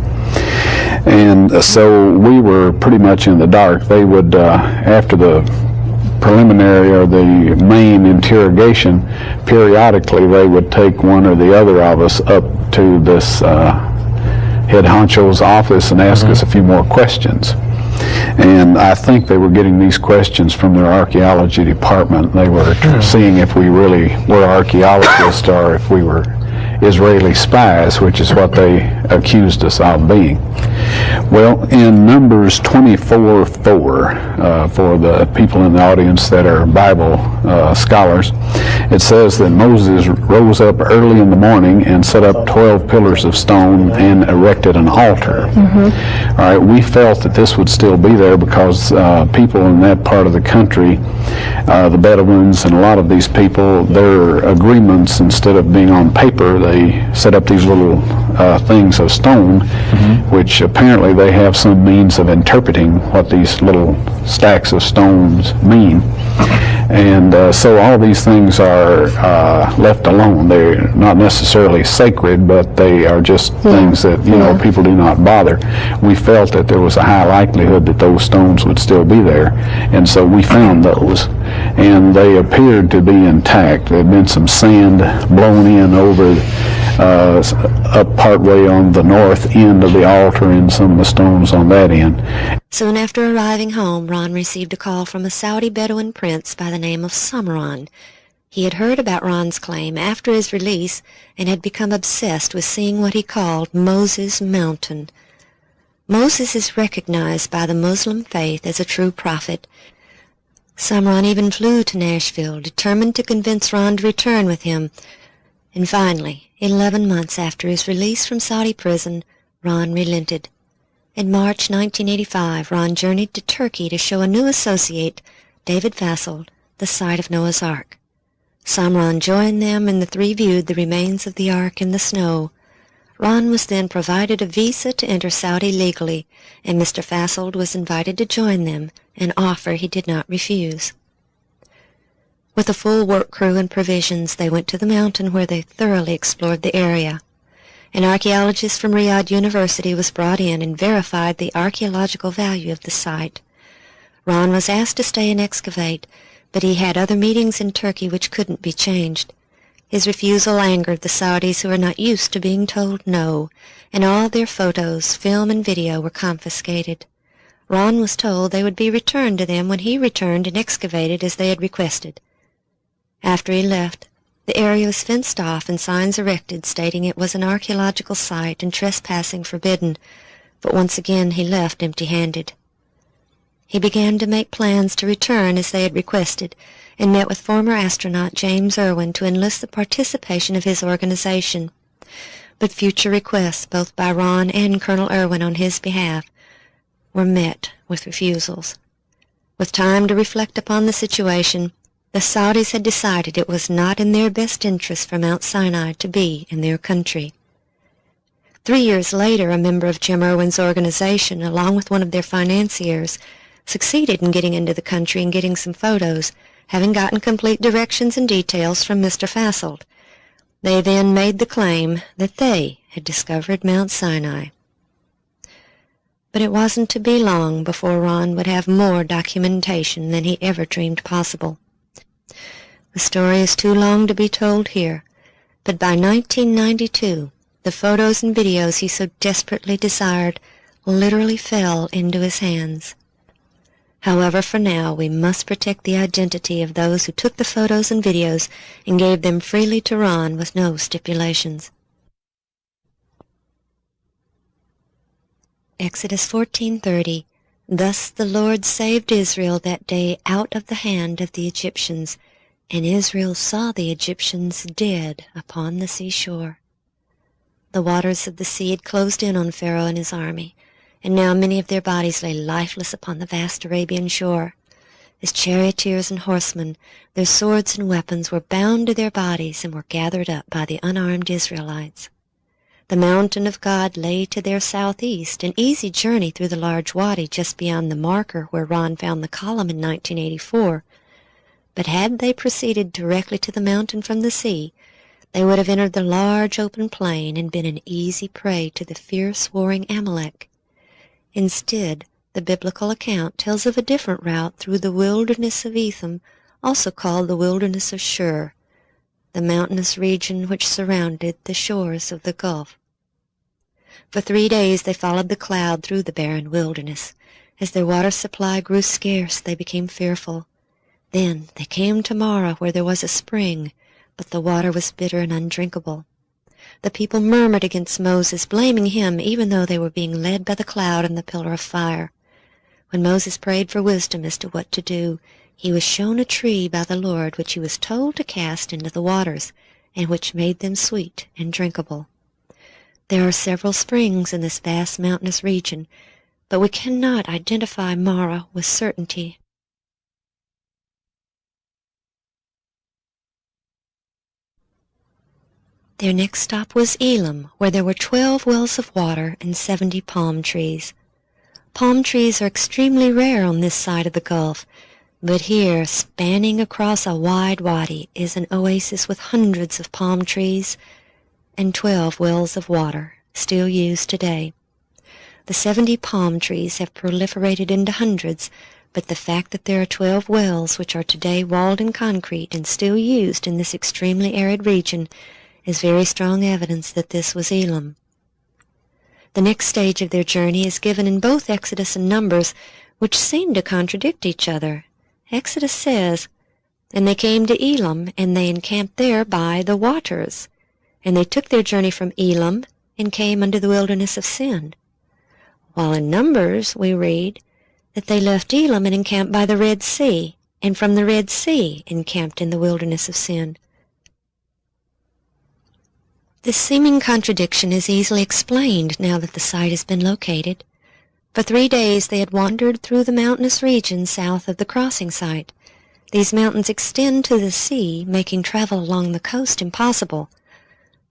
And so we were pretty much in the dark. They would, after the preliminary or the main interrogation, periodically they would take one or the other of us up to this head honcho's office and ask us a few more questions. And I think they were getting these questions from their archaeology department. They were seeing if we really were archaeologists or if we were Israeli spies, which is what they accused us of being. Well, in Numbers 24:4, for the people in the audience that are Bible scholars, it says that Moses rose up early in the morning and set up 12 pillars of stone and erected an altar. All right, we felt that this would still be there because people in that part of the country, the Bedouins and a lot of these people, their agreements, instead of being on paper, they set up these little things of stone, which apparently they have some means of interpreting what these little stacks of stones mean. And so all these things are left alone. They're not necessarily sacred, but they are just things that, you know, people do not bother. We felt that there was a high likelihood that those stones would still be there, and so we found those. And they appeared to be intact. There had been some sand blown in over up partway on the north end of the altar and some of the stones on that end. Soon after arriving home, Ron received a call from a Saudi Bedouin prince by the name of Samran. He had heard about Ron's claim after his release and had become obsessed with seeing what he called Moses' Mountain. Moses is recognized by the Muslim faith as a true prophet. Samran even flew to Nashville, determined to convince Ron to return with him. And finally, 11 months after his release from Saudi prison, Ron relented. In March 1985, Ron journeyed to Turkey to show a new associate, David Fassold, the site of Noah's Ark. Samran joined them, and the three viewed the remains of the Ark in the snow. Ron was then provided a visa to enter Saudi legally, and Mr. Fassold was invited to join them, an offer he did not refuse. With a full work crew and provisions, they went to the mountain where they thoroughly explored the area. An archaeologist from Riyadh University was brought in and verified the archaeological value of the site. Ron was asked to stay and excavate, but he had other meetings in Turkey which couldn't be changed. His refusal angered the Saudis, who were not used to being told no, and all their photos, film, and video were confiscated. Ron was told they would be returned to them when he returned and excavated as they had requested. After he left, the area was fenced off and signs erected stating it was an archaeological site and trespassing forbidden, but once again he left empty-handed. He began to make plans to return as they had requested, and met with former astronaut James Irwin to enlist the participation of his organization. But future requests, both by Ron and Colonel Irwin on his behalf, were met with refusals. With time to reflect upon the situation, the Saudis had decided it was not in their best interest for Mount Sinai to be in their country. 3 years later, a member of Jim Irwin's organization, along with one of their financiers, succeeded in getting into the country and getting some photos, having gotten complete directions and details from Mr. Fasselt. They then made the claim that they had discovered Mount Sinai. But it wasn't to be long before Ron would have more documentation than he ever dreamed possible. The story is too long to be told here, but by 1992, the photos and videos he so desperately desired literally fell into his hands. However, for now, we must protect the identity of those who took the photos and videos and gave them freely to Ron with no stipulations. Exodus 14:30. Thus the Lord saved Israel that day out of the hand of the Egyptians, and Israel saw the Egyptians dead upon the seashore. The waters of the sea had closed in on Pharaoh and his army, and now many of their bodies lay lifeless upon the vast Arabian shore. As charioteers and horsemen, their swords and weapons were bound to their bodies and were gathered up by the unarmed Israelites. The mountain of God lay to their southeast, an easy journey through the large wadi just beyond the marker where Ron found the column in 1984. But had they proceeded directly to the mountain from the sea, they would have entered the large open plain and been an easy prey to the fierce warring Amalek. Instead, the biblical account tells of a different route through the wilderness of Etham, also called the wilderness of Shur, the mountainous region which surrounded the shores of the Gulf. For 3 days they followed the cloud through the barren wilderness. As their water supply grew scarce, they became fearful. Then they came to Marah, where there was a spring, but the water was bitter and undrinkable. The people murmured against Moses, blaming him, even though they were being led by the cloud and the pillar of fire. When Moses prayed for wisdom as to what to do, he was shown a tree by the Lord, which he was told to cast into the waters, and which made them sweet and drinkable. There are several springs in this vast mountainous region, but we cannot identify Marah with certainty. Their next stop was Elim, where there were 12 wells of water and 70 palm trees. Palm trees are extremely rare on this side of the Gulf, but here, spanning across a wide wadi, is an oasis with hundreds of palm trees and 12 wells of water, still used today. The 70 palm trees have proliferated into hundreds, but the fact that there are 12 wells which are today walled in concrete and still used in this extremely arid region is very strong evidence that this was Elim. The next stage of their journey is given in both Exodus and Numbers, which seem to contradict each other. Exodus says, "And they came to Elim, and they encamped there by the waters. And they took their journey from Elim, and came unto the wilderness of Sin." While in Numbers we read that they left Elim and encamped by the Red Sea, and from the Red Sea encamped in the wilderness of Sin. This seeming contradiction is easily explained now that the site has been located. For 3 days they had wandered through the mountainous region south of the crossing site. These mountains extend to the sea, making travel along the coast impossible.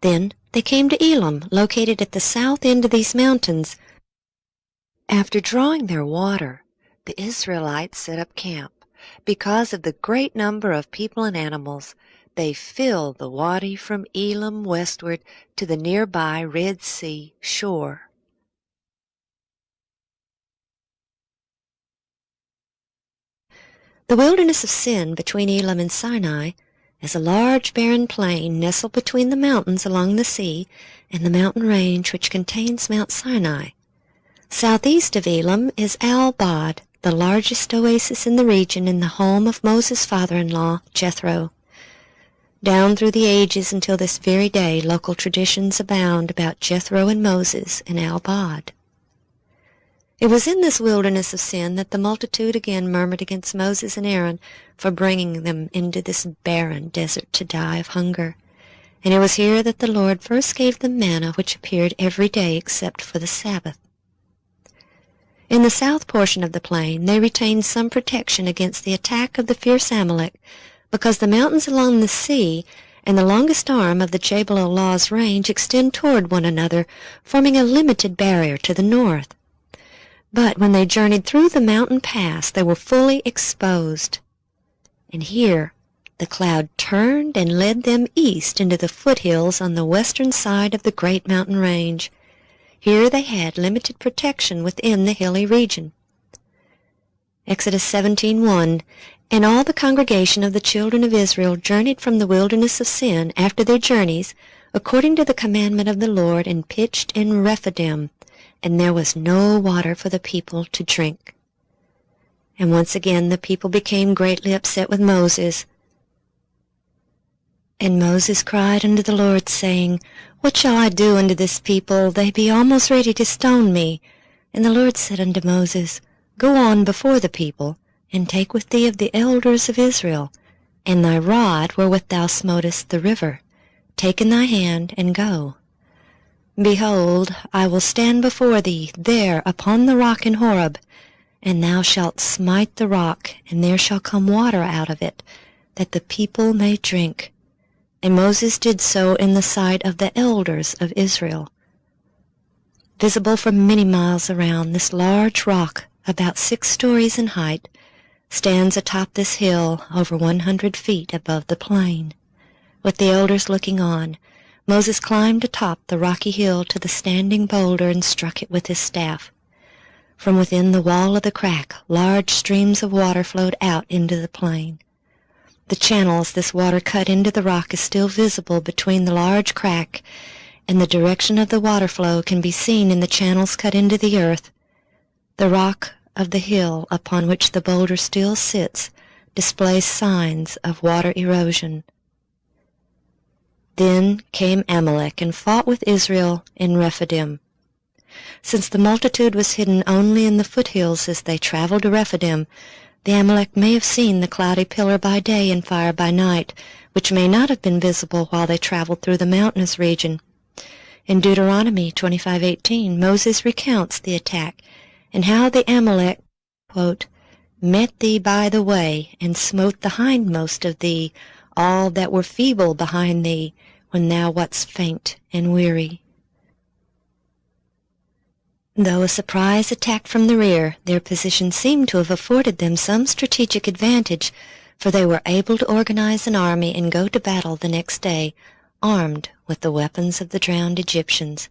Then they came to Elim, located at the south end of these mountains. After drawing their water, the Israelites set up camp. Because of the great number of people and animals, they filled the wadi from Elim westward to the nearby Red Sea shore. The wilderness of Sin between Elim and Sinai is a large barren plain nestled between the mountains along the sea and the mountain range which contains Mount Sinai. Southeast of Elim is Al-Bad, the largest oasis in the region and the home of Moses' father-in-law, Jethro. Down through the ages until this very day, local traditions abound about Jethro and Moses in Al-Bad. It was in this wilderness of sin that the multitude again murmured against Moses and Aaron for bringing them into this barren desert to die of hunger. And it was here that the Lord first gave them manna, which appeared every day except for the Sabbath. In the south portion of the plain they retained some protection against the attack of the fierce Amalek, because the mountains along the sea and the longest arm of the Jabal Allah's range extend toward one another, forming a limited barrier to the north. But when they journeyed through the mountain pass, they were fully exposed. And here the cloud turned and led them east into the foothills on the western side of the great mountain range. Here they had limited protection within the hilly region. Exodus 17:1, And all the congregation of the children of Israel journeyed from the wilderness of sin after their journeys, according to the commandment of the Lord, and pitched in Rephidim, and there was no water for the people to drink. And once again the people became greatly upset with Moses. And Moses cried unto the Lord, saying, What shall I do unto this people? They be almost ready to stone me. And the Lord said unto Moses, Go on before the people, and take with thee of the elders of Israel, and thy rod wherewith thou smotest the river. Take in thy hand, and go. Behold, I will stand before thee there upon the rock in Horeb, and thou shalt smite the rock, and there shall come water out of it, that the people may drink. And Moses did so in the sight of the elders of Israel. Visible for many miles around, this large rock, about 6 stories in height, stands atop this hill over 100 feet above the plain. With the elders looking on, Moses climbed atop the rocky hill to the standing boulder and struck it with his staff. From within the wall of the crack, large streams of water flowed out into the plain. The channels this water cut into the rock is still visible between the large crack, and the direction of the water flow can be seen in the channels cut into the earth. The rock of the hill upon which the boulder still sits displays signs of water erosion. Then came Amalek and fought with Israel in Rephidim. Since the multitude was hidden only in the foothills as they traveled to Rephidim, the Amalek may have seen the cloudy pillar by day and fire by night, which may not have been visible while they traveled through the mountainous region. In Deuteronomy 25:18, Moses recounts the attack and how the Amalek, quote, met thee by the way, and smote the hindmost of thee, all that were feeble behind thee, when thou wast faint and weary. Though a surprise attack from the rear, their position seemed to have afforded them some strategic advantage, for they were able to organize an army and go to battle the next day, armed with the weapons of the drowned Egyptians.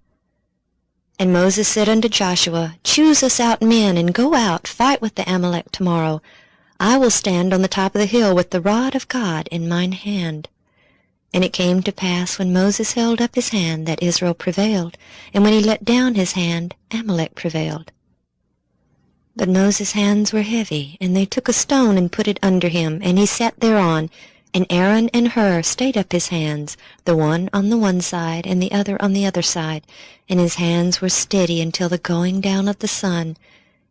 And Moses said unto Joshua, Choose us out men, and go out, fight with the Amalek tomorrow. I will stand on the top of the hill with the rod of God in mine hand. And it came to pass, when Moses held up his hand, that Israel prevailed, and when he let down his hand, Amalek prevailed. But Moses' hands were heavy, and they took a stone and put it under him, and he sat thereon, and Aaron and Hur stayed up his hands, the one on the one side, and the other on the other side, and his hands were steady until the going down of the sun.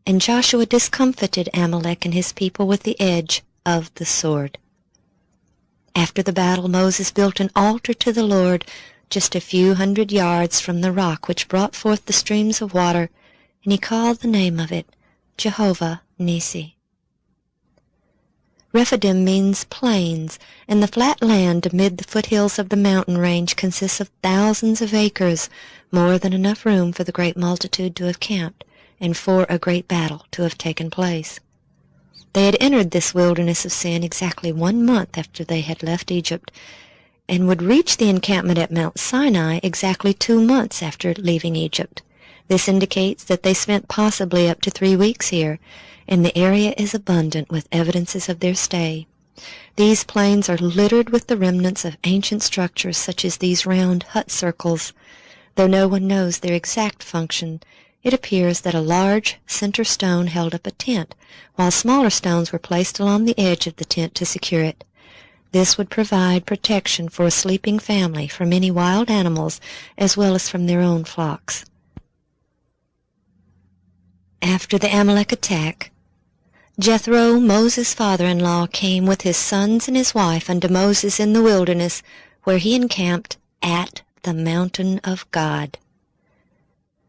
And Joshua discomfited Amalek and his people with the edge of the sword. After the battle, Moses built an altar to the Lord just a few 100 yards from the rock which brought forth the streams of water, and he called the name of it Jehovah Nissi. Rephidim means plains, and the flat land amid the foothills of the mountain range consists of thousands of acres, more than enough room for the great multitude to have camped, and for a great battle to have taken place. They had entered this wilderness of sin exactly 1 month after they had left Egypt, and would reach the encampment at Mount Sinai exactly 2 months after leaving Egypt. This indicates that they spent possibly up to 3 weeks here, and the area is abundant with evidences of their stay. These plains are littered with the remnants of ancient structures such as these round hut circles. Though no one knows their exact function, it appears that a large center stone held up a tent, while smaller stones were placed along the edge of the tent to secure it. This would provide protection for a sleeping family from any wild animals as well as from their own flocks. After the Amalek attack, Jethro, Moses' father-in-law, came with his sons and his wife unto Moses in the wilderness, where he encamped at the mountain of God.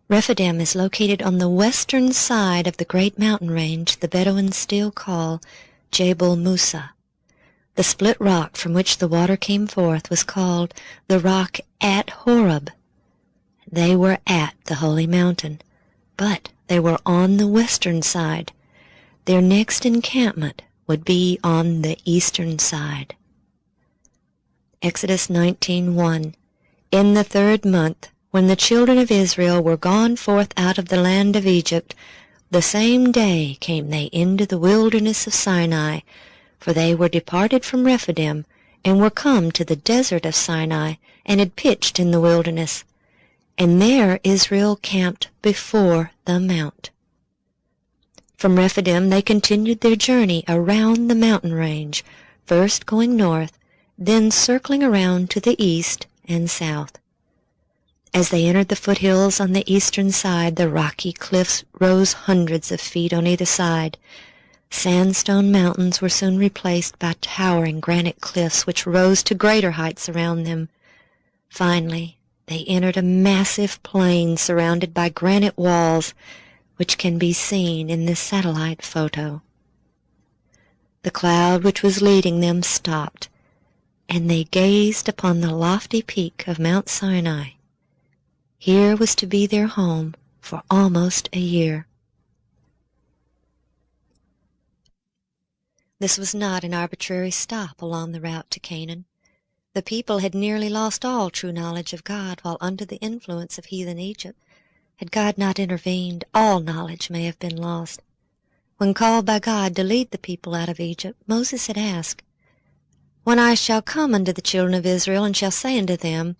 Rephidim is located on the western side of the great mountain range the Bedouins still call Jebel Musa. The split rock from which the water came forth was called the rock at Horeb. They were at the holy mountain, but they were on the western side. Their next encampment would be on the eastern side. Exodus 19:1. In the 3rd month, when the children of Israel were gone forth out of the land of Egypt, the same day came they into the wilderness of Sinai, for they were departed from Rephidim, and were come to the desert of Sinai, and had pitched in the wilderness. And there Israel camped before the mount. From Rephidim they continued their journey around the mountain range, first going north, then circling around to the east and south. As they entered the foothills on the eastern side, the rocky cliffs rose hundreds of feet on either side. Sandstone mountains were soon replaced by towering granite cliffs which rose to greater heights around them. Finally, they entered a massive plain surrounded by granite walls, which can be seen in this satellite photo. The cloud which was leading them stopped, and they gazed upon the lofty peak of Mount Sinai. Here was to be their home for almost a year. This was not an arbitrary stop along the route to Canaan. The people had nearly lost all true knowledge of God while under the influence of heathen Egypt. Had God not intervened, all knowledge may have been lost. When called by God to lead the people out of Egypt, Moses had asked, "When I shall come unto the children of Israel, and shall say unto them,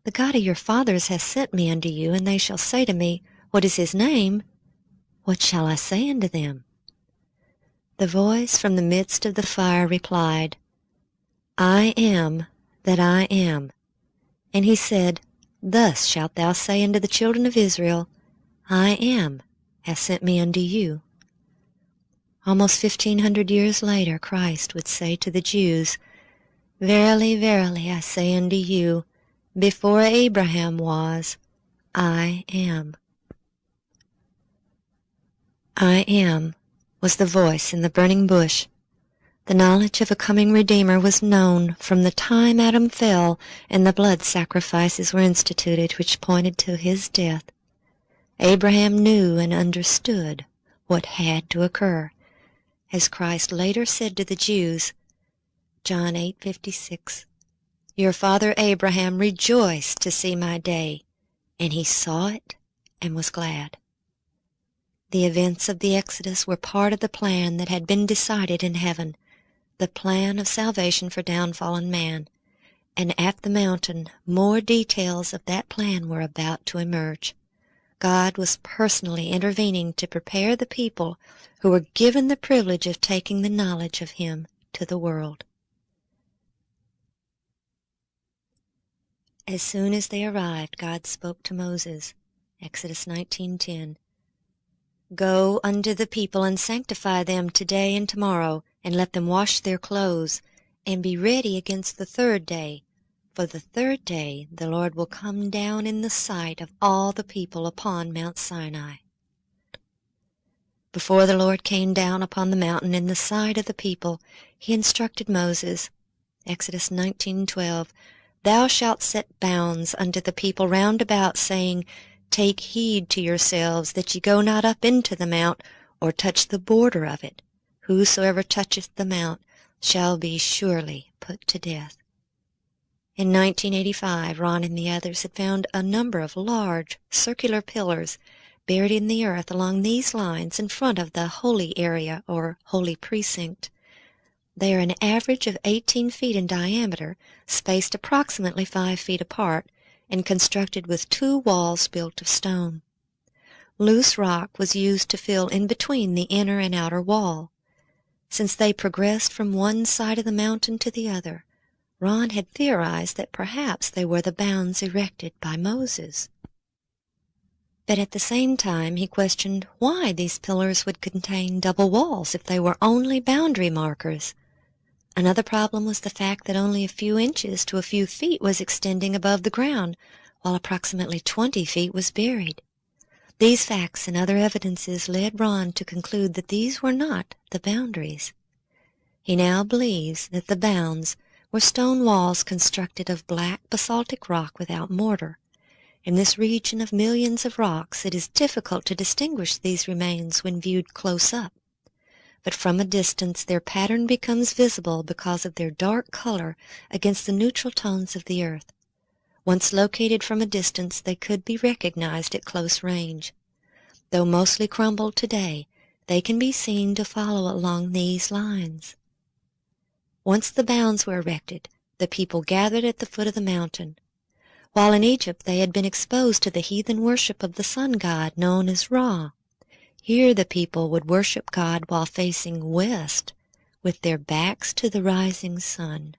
The God of your fathers hath sent me unto you, and they shall say to me, What is his name? What shall I say unto them?" The voice from the midst of the fire replied, "I am that I am." And he said, "Thus shalt thou say unto the children of Israel, I am hath sent me unto you." Almost 1,500 years later, Christ would say to the Jews, "Verily, verily, I say unto you, before Abraham was, I am." I am was the voice in the burning bush. The knowledge of a coming Redeemer was known from the time Adam fell and the blood sacrifices were instituted which pointed to his death. Abraham knew and understood what had to occur. As Christ later said to the Jews, John 8:56, "Your father Abraham rejoiced to see my day, and he saw it and was glad." The events of the Exodus were part of the plan that had been decided in heaven, the plan of salvation for downfallen man, and at the mountain more details of that plan were about to emerge. God was personally intervening to prepare the people who were given the privilege of taking the knowledge of him to the world. As soon as they arrived, God spoke to Moses. Exodus 19:10. "Go unto the people and sanctify them today and tomorrow, and let them wash their clothes, and be ready against the 3rd day. For the 3rd day the Lord will come down in the sight of all the people upon Mount Sinai." Before the Lord came down upon the mountain in the sight of the people, he instructed Moses. Exodus 19:12, "Thou shalt set bounds unto the people round about, saying, Take heed to yourselves that ye go not up into the mount, or touch the border of it. Whosoever toucheth the mount shall be surely put to death." In 1985, Ron and the others had found a number of large, circular pillars buried in the earth along these lines in front of the holy area or holy precinct. They are an average of 18 feet in diameter, spaced approximately 5 feet apart, and constructed with 2 walls built of stone. Loose rock was used to fill in between the inner and outer wall. Since they progressed from one side of the mountain to the other, Ron had theorized that perhaps they were the bounds erected by Moses. But at the same time he questioned why these pillars would contain double walls if they were only boundary markers. Another problem was the fact that only a few inches to a few feet was extending above the ground, while approximately 20 feet was buried. These facts and other evidences led Ron to conclude that these were not the boundaries. He now believes that the bounds were stone walls constructed of black basaltic rock without mortar. In this region of millions of rocks, it is difficult to distinguish these remains when viewed close up. But from a distance their pattern becomes visible because of their dark color against the neutral tones of the earth. Once located from a distance, they could be recognized at close range. Though mostly crumbled today, they can be seen to follow along these lines. Once the bounds were erected, the people gathered at the foot of the mountain. While in Egypt they had been exposed to the heathen worship of the sun god known as Ra. Here the people would worship God while facing west, with their backs to the rising sun.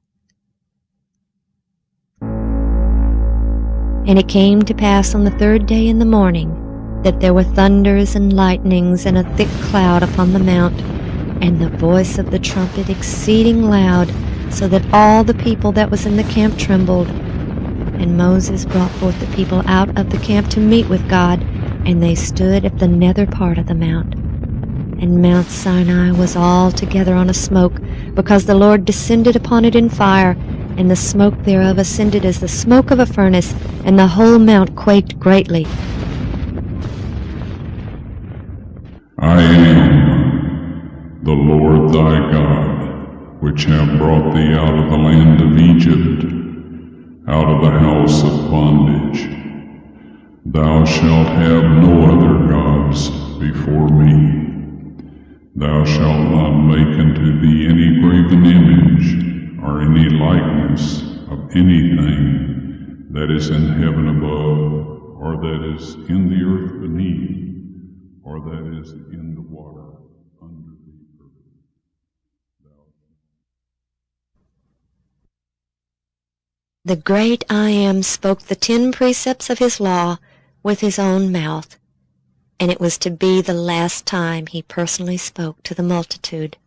And it came to pass on the third day in the morning that there were thunders and lightnings and a thick cloud upon the mount, and the voice of the trumpet exceeding loud, so that all the people that was in the camp trembled. And Moses brought forth the people out of the camp to meet with God, and they stood at the nether part of the mount. And Mount Sinai was altogether on a smoke, because the Lord descended upon it in fire, and the smoke thereof ascended as the smoke of a furnace, and the whole mount quaked greatly. I am the Lord thy God, which have brought thee out of the land of Egypt, out of the house of bondage. Thou shalt have no other gods before me. Thou shalt not make unto thee any graven image, or any likeness of anything that is in heaven above, or that is in the earth beneath, or that is in the water under the earth. The great I Am spoke the 10 precepts of his law with his own mouth, and it was to be the last time he personally spoke to the multitude.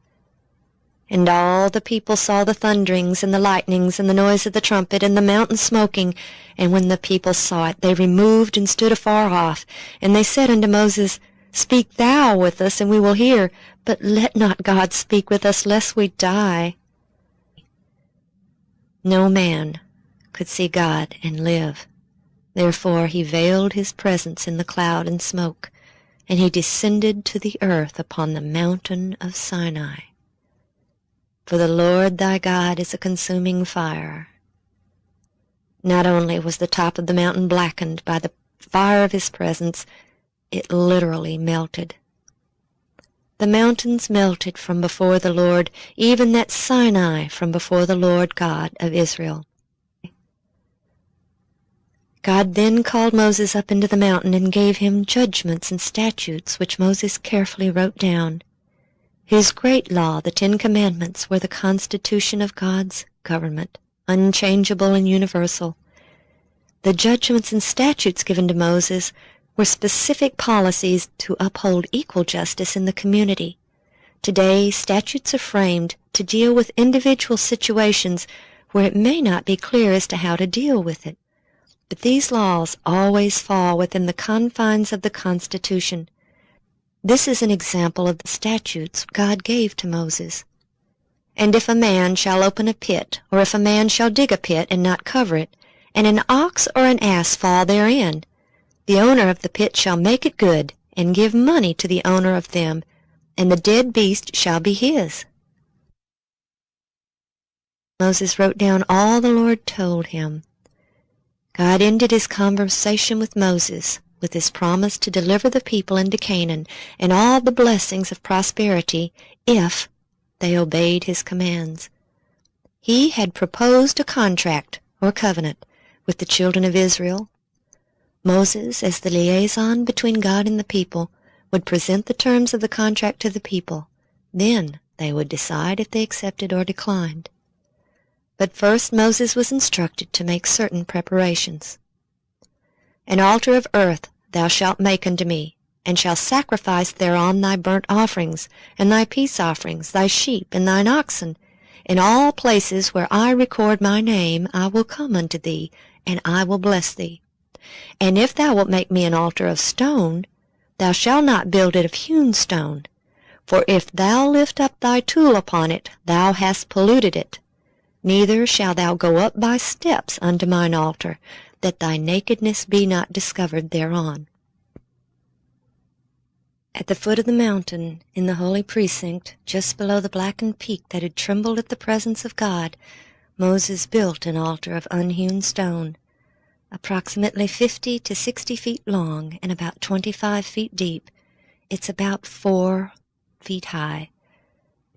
And all the people saw the thunderings and the lightnings and the noise of the trumpet and the mountain smoking, and when the people saw it, they removed and stood afar off. And they said unto Moses, Speak thou with us, and we will hear, but let not God speak with us, lest we die. No man could see God and live. Therefore he veiled his presence in the cloud and smoke, and he descended to the earth upon the mountain of Sinai. For the Lord thy God is a consuming fire. Not only was the top of the mountain blackened by the fire of his presence, it literally melted. The mountains melted from before the Lord, even that Sinai from before the Lord God of Israel. God then called Moses up into the mountain and gave him judgments and statutes, which Moses carefully wrote down. His great law, the 10 Commandments, were the constitution of God's government, unchangeable and universal. The judgments and statutes given to Moses were specific policies to uphold equal justice in the community. Today, statutes are framed to deal with individual situations where it may not be clear as to how to deal with it. But these laws always fall within the confines of the Constitution. This is an example of the statutes God gave to Moses. And if a man shall open a pit, or if a man shall dig a pit and not cover it, and an ox or an ass fall therein, the owner of the pit shall make it good, and give money to the owner of them, and the dead beast shall be his. Moses wrote down all the Lord told him. God ended his conversation with Moses with his promise to deliver the people into Canaan and all the blessings of prosperity if they obeyed his commands. He had proposed a contract or covenant with the children of Israel. Moses, as the liaison between God and the people, would present the terms of the contract to the people. Then they would decide if they accepted or declined. But first Moses was instructed to make certain preparations. An altar of earth thou shalt make unto me, and shalt sacrifice thereon thy burnt offerings, and thy peace offerings, thy sheep, and thine oxen. In all places where I record my name I will come unto thee, and I will bless thee. And if thou wilt make me an altar of stone, thou shalt not build it of hewn stone. For if thou lift up thy tool upon it, thou hast polluted it. Neither shalt thou go up by steps unto mine altar, that thy nakedness be not discovered thereon. At the foot of the mountain, in the holy precinct, just below the blackened peak that had trembled at the presence of God, Moses built an altar of unhewn stone, approximately 50 to 60 feet long and about 25 feet deep. It's about 4 feet high.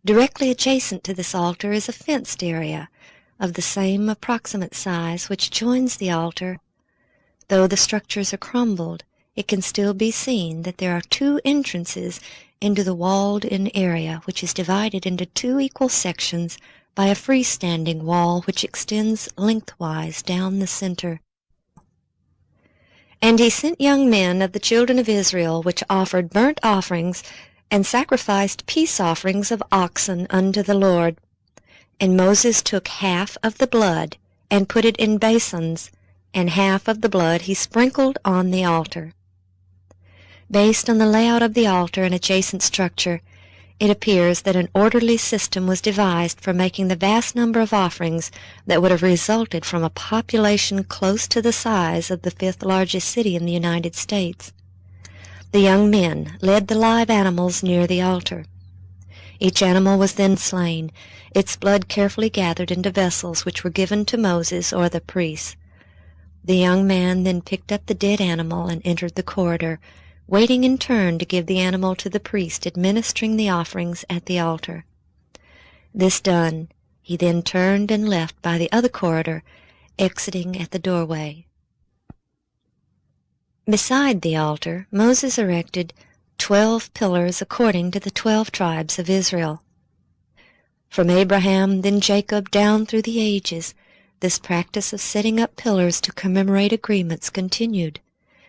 Directly adjacent to this altar is a fenced area of the same approximate size which joins the altar. Though the structures are crumbled, it can still be seen that there are 2 entrances into the walled-in area, which is divided into 2 equal sections by a freestanding wall which extends lengthwise down the center. And he sent young men of the children of Israel, which offered burnt offerings and sacrificed peace offerings of oxen unto the Lord. And Moses took half of the blood and put it in basins, and half of the blood he sprinkled on the altar. Based on the layout of the altar and adjacent structure, it appears that an orderly system was devised for making the vast number of offerings that would have resulted from a population close to the size of the 5th largest city in the United States. The young men led the live animals near the altar. Each animal was then slain, its blood carefully gathered into vessels which were given to Moses or the priests. The young man then picked up the dead animal and entered the corridor, waiting in turn to give the animal to the priest administering the offerings at the altar. This done, he then turned and left by the other corridor, exiting at the doorway. Beside the altar, Moses erected 12 pillars according to the 12 tribes of Israel. From Abraham, then Jacob, down through the ages, this practice of setting up pillars to commemorate agreements continued.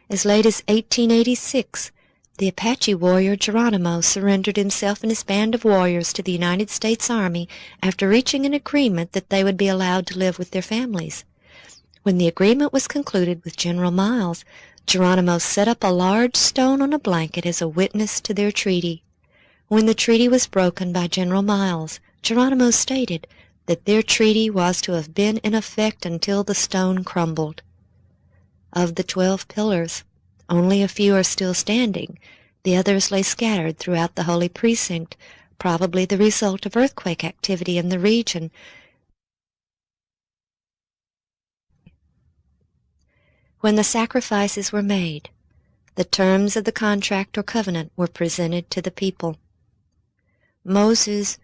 As late as 1886, the Apache warrior Geronimo surrendered himself and his band of warriors to the United States Army after reaching an agreement that they would be allowed to live with their families. When the agreement was concluded with General Miles, Geronimo set up a large stone on a blanket as a witness to their treaty. When the treaty was broken by General Miles, Geronimo stated that their treaty was to have been in effect until the stone crumbled. Of the 12 pillars, only a few are still standing. The others lay scattered throughout the holy precinct, probably the result of earthquake activity in the region. When the sacrifices were made, the terms of the contract or covenant were presented to the people. Moses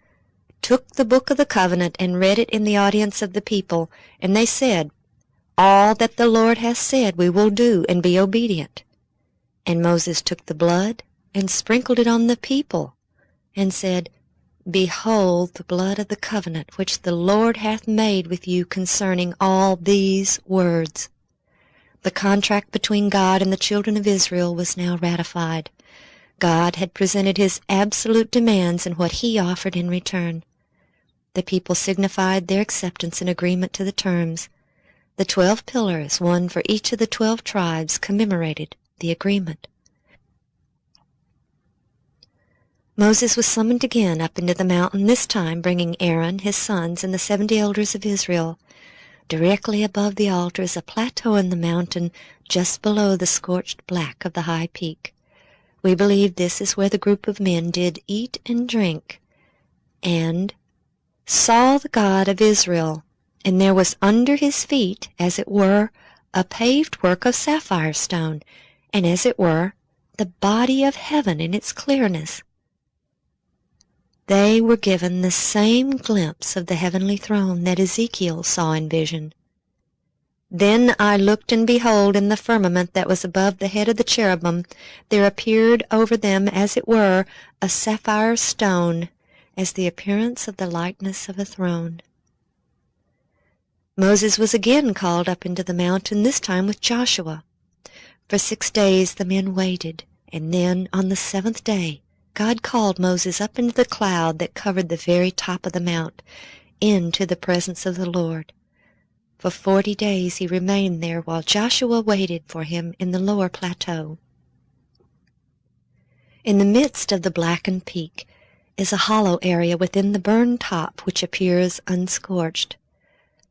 took the book of the covenant and read it in the audience of the people, and they said, "All that the Lord hath said we will do, and be obedient." And Moses took the blood and sprinkled it on the people, and said, "Behold the blood of the covenant which the Lord hath made with you concerning all these words." The contract between God and the children of Israel was now ratified. God had presented his absolute demands and what he offered in return. The people signified their acceptance and agreement to the terms. The 12 pillars, one for each of the 12 tribes, commemorated the agreement. Moses was summoned again up into the mountain, this time bringing Aaron, his sons, and the 70 elders of Israel. Directly above the altar is a plateau in the mountain just below the scorched black of the high peak. We believe this is where the group of men did eat and drink, and saw the God of Israel, and there was under his feet, as it were, a paved work of sapphire stone, and as it were, the body of heaven in its clearness. They were given the same glimpse of the heavenly throne that Ezekiel saw in vision. Then I looked, and behold, in the firmament that was above the head of the cherubim, there appeared over them, as it were, a sapphire stone, as the appearance of the likeness of a throne. Moses was again called up into the mountain, this time with Joshua. For 6 days the men waited, and then on the 7th day God called Moses up into the cloud that covered the very top of the mount, into the presence of the Lord. For 40 days he remained there while Joshua waited for him in the lower plateau. In the midst of the blackened peak is a hollow area within the burned top which appears unscorched.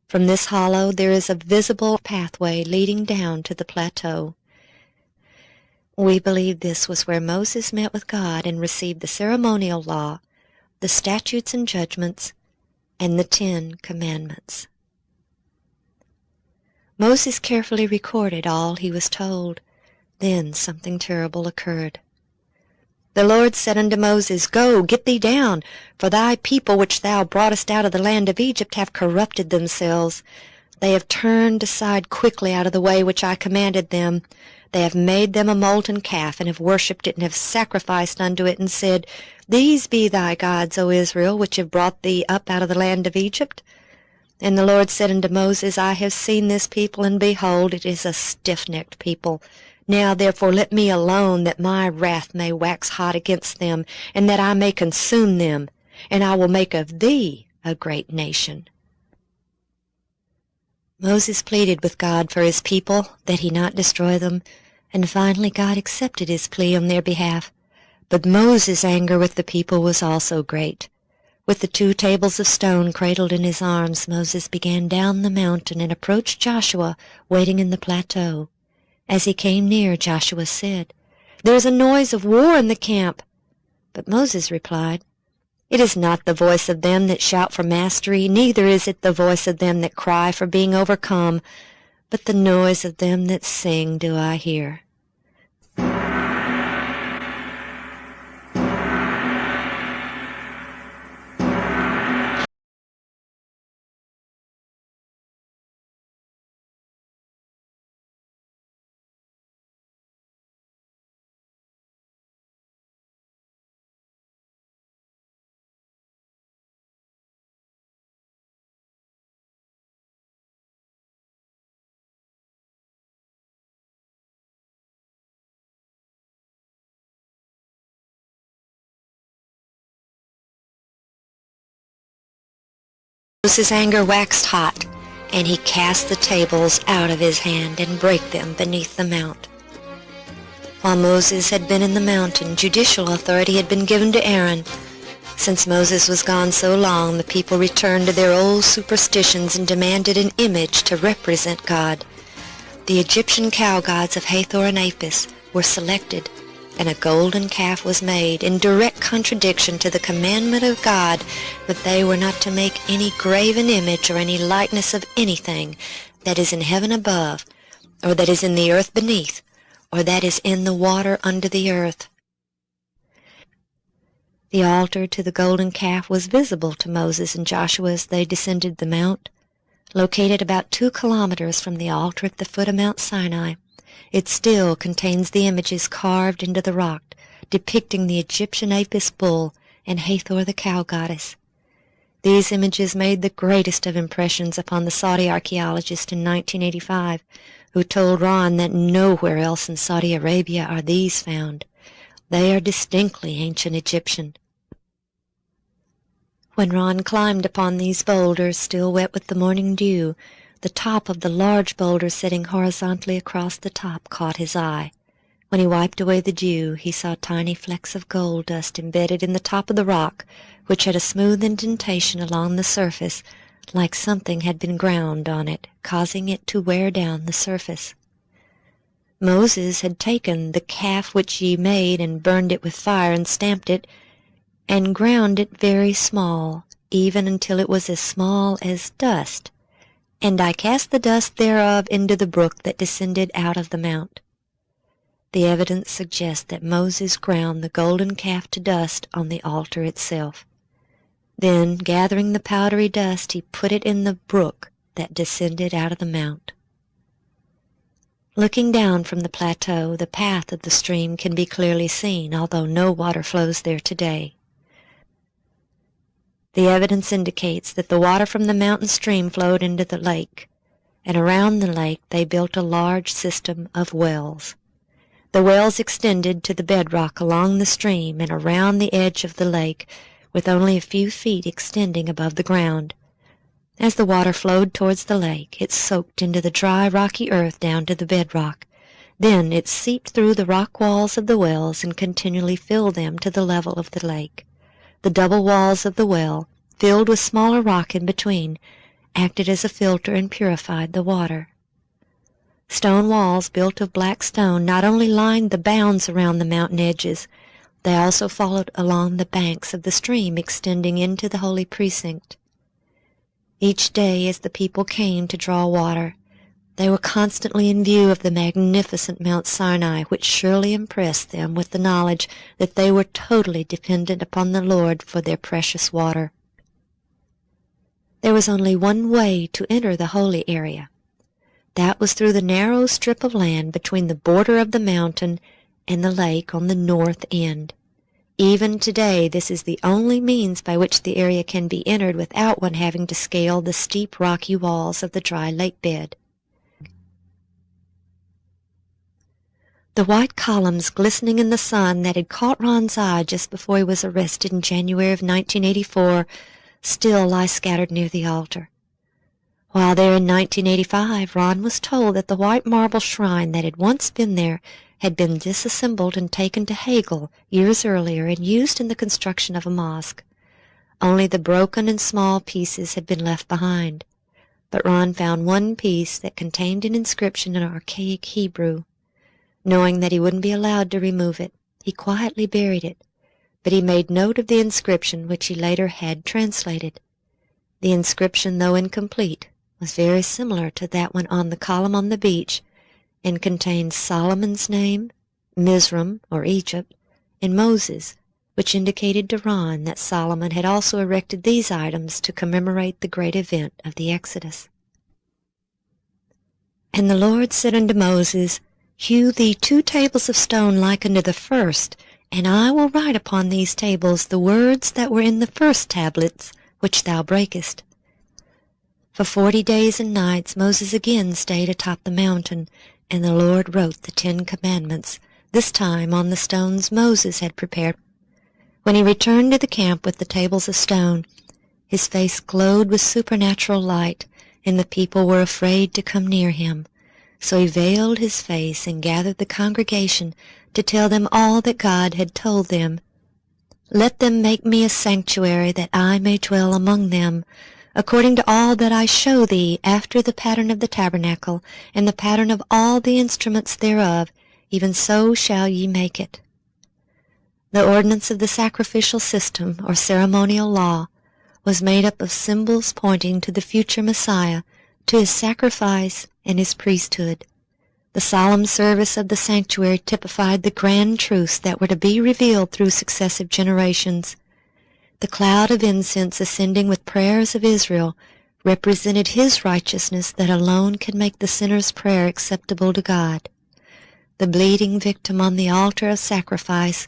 From this hollow there is a visible pathway leading down to the plateau. We believe this was where Moses met with God and received the ceremonial law, the statutes and judgments, and the 10 Commandments. Moses carefully recorded all he was told. Then something terrible occurred. The Lord said unto Moses, Go, get thee down, for thy people which thou broughtest out of the land of Egypt have corrupted themselves. They have turned aside quickly out of the way which I commanded them. They have made them a molten calf, and have worshipped it, and have sacrificed unto it, and said, These be thy gods, O Israel, which have brought thee up out of the land of Egypt. And the Lord said unto Moses, I have seen this people, and behold, it is a stiff-necked people. Now therefore let me alone, that my wrath may wax hot against them, and that I may consume them, and I will make of thee a great nation. Moses pleaded with God for his people, that he not destroy them, and finally God accepted his plea on their behalf. But Moses' anger with the people was also great. With the 2 tables of stone cradled in his arms, Moses began down the mountain and approached Joshua, waiting in the plateau. As he came near, Joshua said, There is a noise of war in the camp. But Moses replied, It is not the voice of them that shout for mastery, neither is it the voice of them that cry for being overcome, but the noise of them that sing do I hear. Moses' anger waxed hot, and he cast the tables out of his hand and brake them beneath the mount. While Moses had been in the mountain, judicial authority had been given to Aaron. Since Moses was gone so long, the people returned to their old superstitions and demanded an image to represent God. The Egyptian cow gods of Hathor and Apis were selected, and a golden calf was made, in direct contradiction to the commandment of God that they were not to make any graven image or any likeness of anything that is in heaven above, or that is in the earth beneath, or that is in the water under the earth. The altar to the golden calf was visible to Moses and Joshua as they descended the mount. Located about 2 kilometers from the altar at the foot of Mount Sinai, it still contains the images carved into the rock, depicting the Egyptian Apis bull and Hathor the cow goddess. These images made the greatest of impressions upon the Saudi archaeologist in 1985, who told Ron that nowhere else in Saudi Arabia are these found. They are distinctly ancient Egyptian. When Ron climbed upon these boulders, still wet with the morning dew, the top of the large boulder sitting horizontally across the top caught his eye. When he wiped away the dew, he saw tiny flecks of gold dust embedded in the top of the rock, which had a smooth indentation along the surface, like something had been ground on it, causing it to wear down the surface. Moses had taken the calf which ye made, and burned it with fire, and stamped it, and ground it very small, even until it was as small as dust. And I cast the dust thereof into the brook that descended out of the mount. The evidence suggests that Moses ground the golden calf to dust on the altar itself. Then, gathering the powdery dust, he put it in the brook that descended out of the mount. Looking down from the plateau, the path of the stream can be clearly seen, although no water flows there today. The evidence indicates that the water from the mountain stream flowed into the lake, and around the lake they built a large system of wells. The wells extended to the bedrock along the stream and around the edge of the lake, with only a few feet extending above the ground. As the water flowed towards the lake, it soaked into the dry, rocky earth down to the bedrock. Then it seeped through the rock walls of the wells and continually filled them to the level of the lake. The double walls of the well, filled with smaller rock in between, acted as a filter and purified the water. Stone walls built of black stone not only lined the bounds around the mountain edges, they also followed along the banks of the stream extending into the holy precinct. Each day as the people came to draw water, they were constantly in view of the magnificent Mount Sinai, which surely impressed them with the knowledge that they were totally dependent upon the Lord for their precious water. There was only one way to enter the holy area. That was through the narrow strip of land between the border of the mountain and the lake on the north end. Even today, this is the only means by which the area can be entered without one having to scale the steep rocky walls of the dry lake bed. The white columns glistening in the sun that had caught Ron's eye just before he was arrested in January of 1984 still lie scattered near the altar. While there in 1985, Ron was told that the white marble shrine that had once been there had been disassembled and taken to Hegel years earlier and used in the construction of a mosque. Only the broken and small pieces had been left behind. But Ron found one piece that contained an inscription in archaic Hebrew. Knowing that he wouldn't be allowed to remove it, he quietly buried it, but he made note of the inscription, which he later had translated. The inscription, though incomplete, was very similar to that one on the column on the beach, and contained Solomon's name, Mizraim, or Egypt, and Moses, which indicated to Ron that Solomon had also erected these items to commemorate the great event of the Exodus. And the Lord said unto Moses, Hew thee 2 tables of stone like unto the first, and I will write upon these tables the words that were in the first tablets, which thou breakest. For 40 days and nights Moses again stayed atop the mountain, and the Lord wrote the 10 commandments, this time on the stones Moses had prepared. When he returned to the camp with the tables of stone, his face glowed with supernatural light, and the people were afraid to come near him. So he veiled his face and gathered the congregation to tell them all that God had told them. Let them make me a sanctuary that I may dwell among them, according to all that I show thee, after the pattern of the tabernacle, and the pattern of all the instruments thereof, even so shall ye make it. The ordinance of the sacrificial system, or ceremonial law, was made up of symbols pointing to the future Messiah, to his sacrifice and his priesthood. The solemn service of the sanctuary typified the grand truths that were to be revealed through successive generations. The cloud of incense ascending with prayers of Israel represented his righteousness that alone could make the sinner's prayer acceptable to God. The bleeding victim on the altar of sacrifice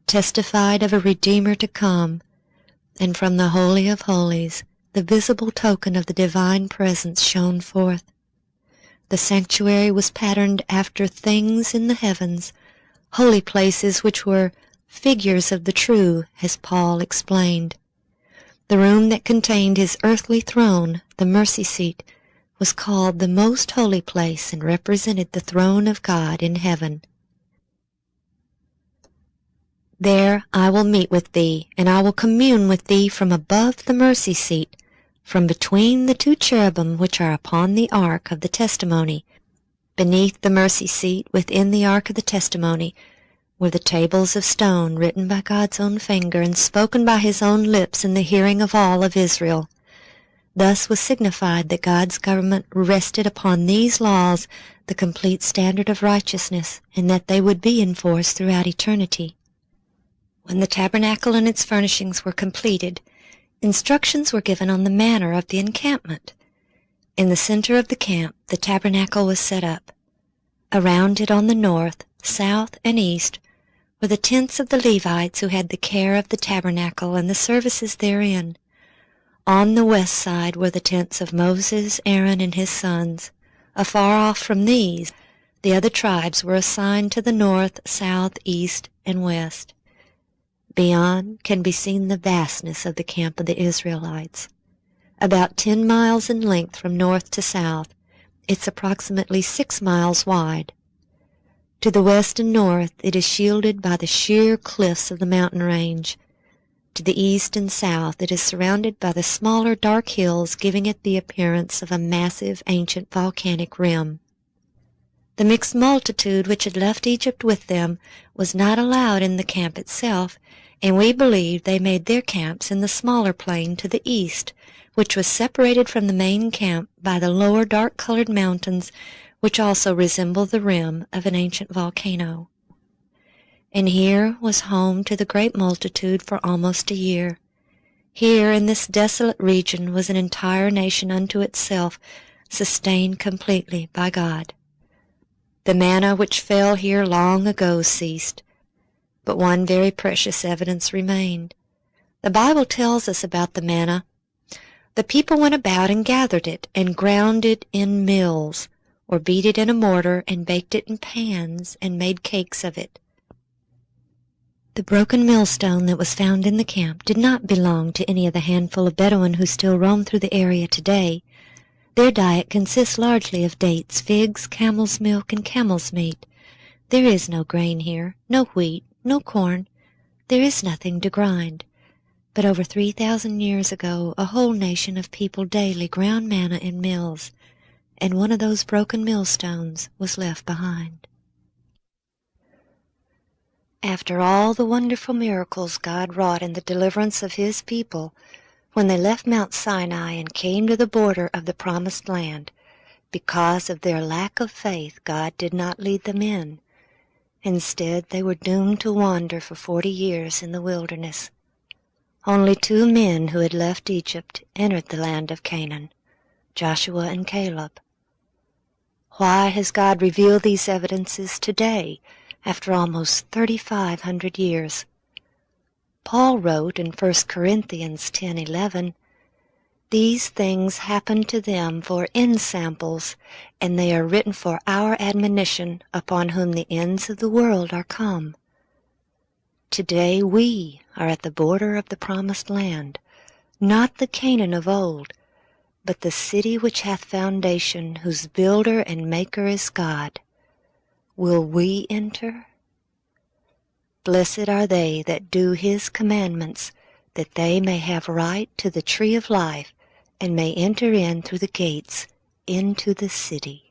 testified of a Redeemer to come, and from the Holy of Holies the visible token of the divine presence shone forth. The sanctuary was patterned after things in the heavens, holy places which were figures of the true, as Paul explained. The room that contained his earthly throne, the mercy seat, was called the most holy place and represented the throne of God in heaven. There I will meet with thee, and I will commune with thee from above the mercy seat, from between the 2 cherubim which are upon the ark of the testimony. Beneath the mercy seat, within the ark of the testimony, were the tables of stone written by God's own finger and spoken by his own lips in the hearing of all of Israel. Thus was signified that God's government rested upon these laws, the complete standard of righteousness, and that they would be in force throughout eternity. When the tabernacle and its furnishings were completed, instructions were given on the manner of the encampment. In the center of the camp, the tabernacle was set up. Around it on the north, south, and east were the tents of the Levites who had the care of the tabernacle and the services therein. On the west side were the tents of Moses, Aaron, and his sons. Afar off from these, The other tribes were assigned to the north, south, east, and west. Beyond can be seen the vastness of the camp of the Israelites. About 10 miles in length from north to south, it's approximately 6 miles wide. To the west and north, it is shielded by the sheer cliffs of the mountain range. To the east and south, it is surrounded by the smaller dark hills, giving it the appearance of a massive ancient volcanic rim. The mixed multitude which had left Egypt with them was not allowed in the camp itself, and we believe they made their camps in the smaller plain to the east, which was separated from the main camp by the lower dark-colored mountains, which also resemble the rim of an ancient volcano. And here was home to the great multitude for almost a year. Here in this desolate region was an entire nation unto itself, sustained completely by God. The manna which fell here long ago ceased, but one very precious evidence remained. The Bible tells us about the manna. The people went about and gathered it, and ground it in mills, or beat it in a mortar, and baked it in pans, and made cakes of it. The broken millstone that was found in the camp did not belong to any of the handful of Bedouin who still roam through the area today. Their diet consists largely of dates, figs, camel's milk, and camel's meat. There is no grain here, no wheat, no corn. There is nothing to grind. But over 3,000 years ago, a whole nation of people daily ground manna in mills, and one of those broken millstones was left behind. After all the wonderful miracles God wrought in the deliverance of His people, when they left Mount Sinai and came to the border of the Promised Land, because of their lack of faith, God did not lead them in. Instead, they were doomed to wander for 40 years in the wilderness. Only 2 men who had left Egypt entered the land of Canaan, Joshua and Caleb. Why has God revealed these evidences today, after almost 3,500 years? Paul wrote in 1 Corinthians 10:11, "These things happened to them for ensamples, and they are written for our admonition, upon whom the ends of the world are come." Today we are at the border of the Promised Land, not the Canaan of old, but the city which hath foundation, whose builder and maker is God. Will we enter? Blessed are they that do His commandments, that they may have right to the tree of life, and may enter in through the gates into the city.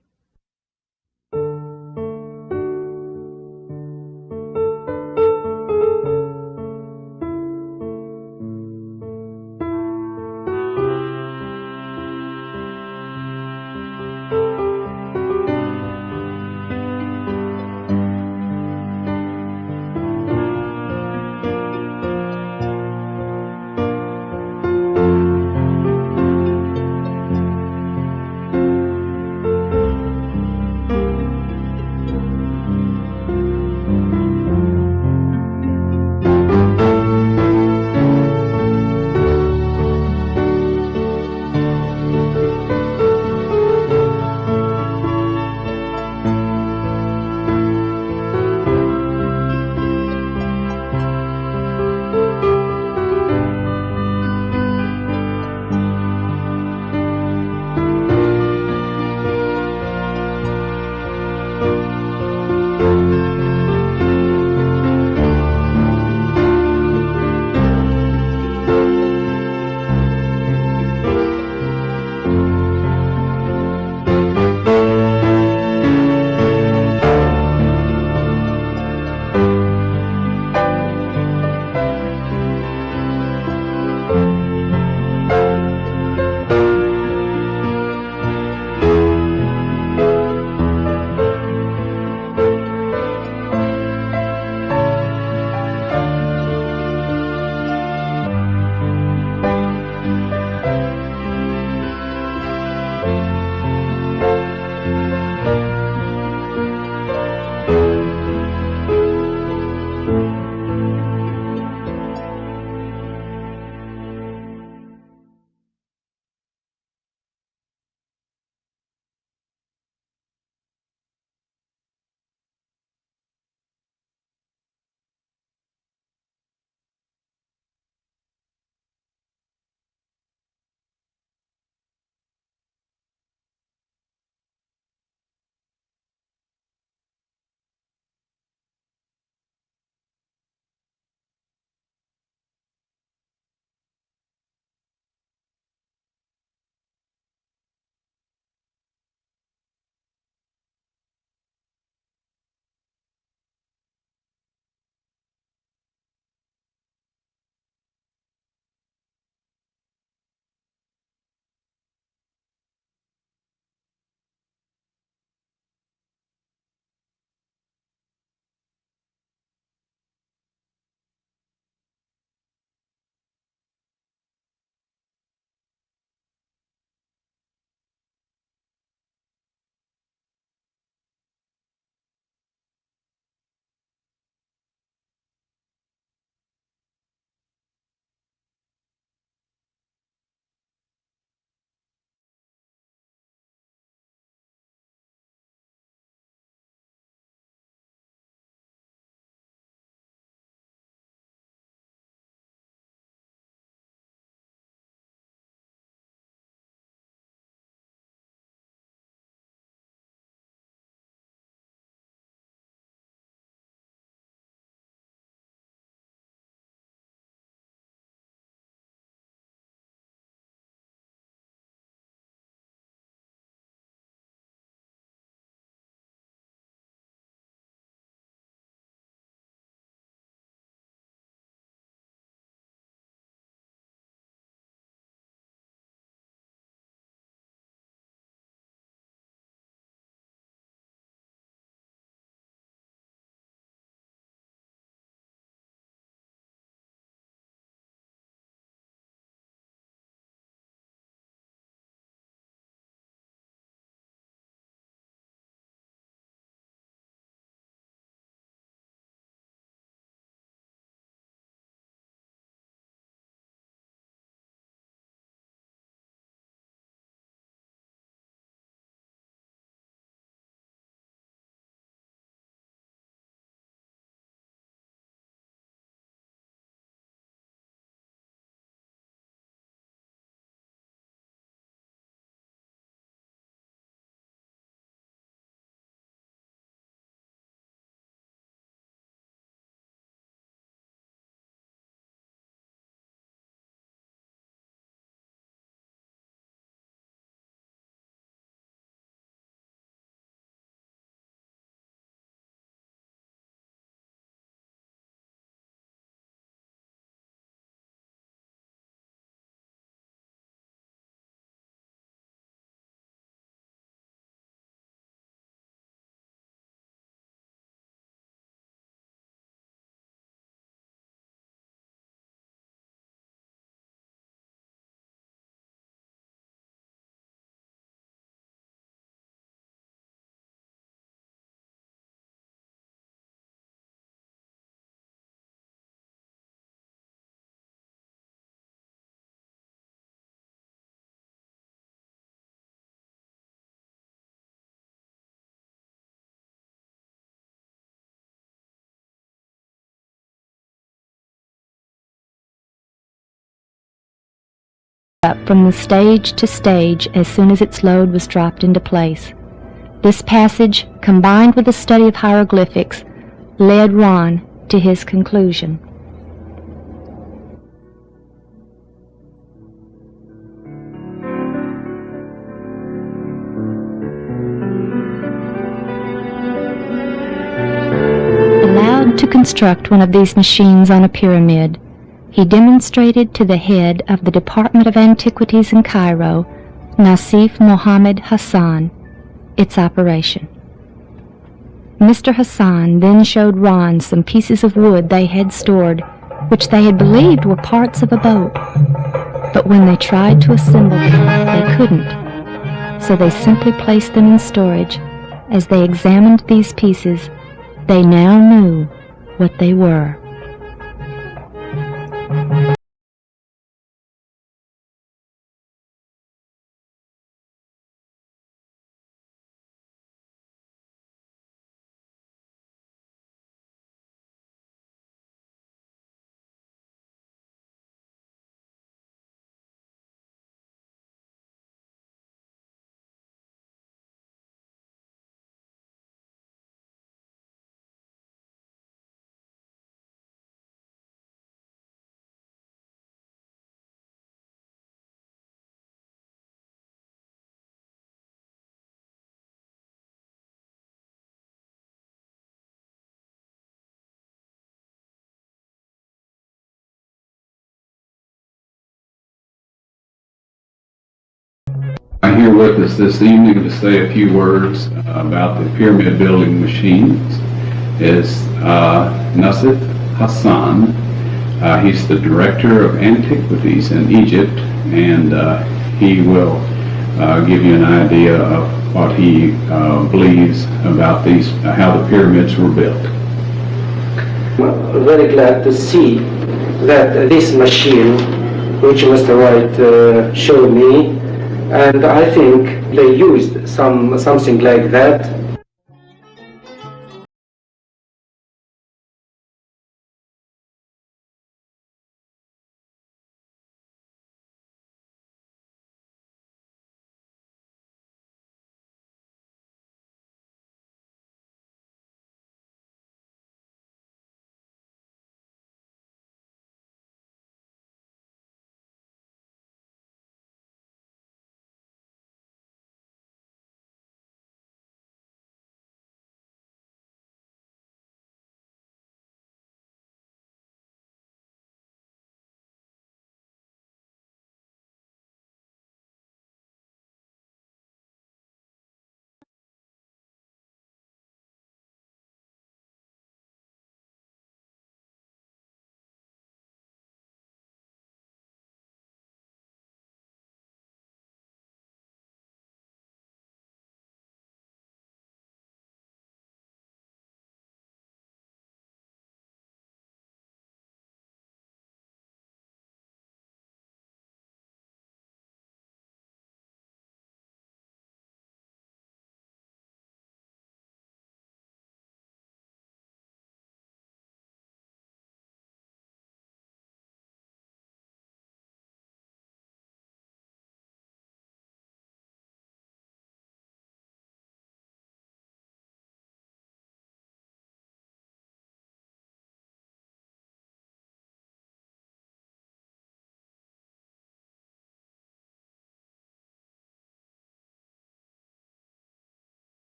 up from the stage to stage as soon as its load was dropped into place. This passage, combined with the study of hieroglyphics, led Ron to his conclusion. Allowed to construct one of these machines on a pyramid, he demonstrated to the head of the Department of Antiquities in Cairo, Nasif Mohammed Hassan, its operation. Mr. Hassan then showed Ron some pieces of wood they had stored, which they had believed were parts of a boat. But when they tried to assemble them, they couldn't. So they simply placed them in storage. As they examined these pieces, they now knew what they were. I'm here with us this evening to say a few words about the pyramid building machines is Nasif Hassan. He's the Director of Antiquities in Egypt, and he will give you an idea of what he believes about these, how the pyramids were built. I'm very glad to see that this machine, which Mr. Wyatt showed me, and I think they used something like that.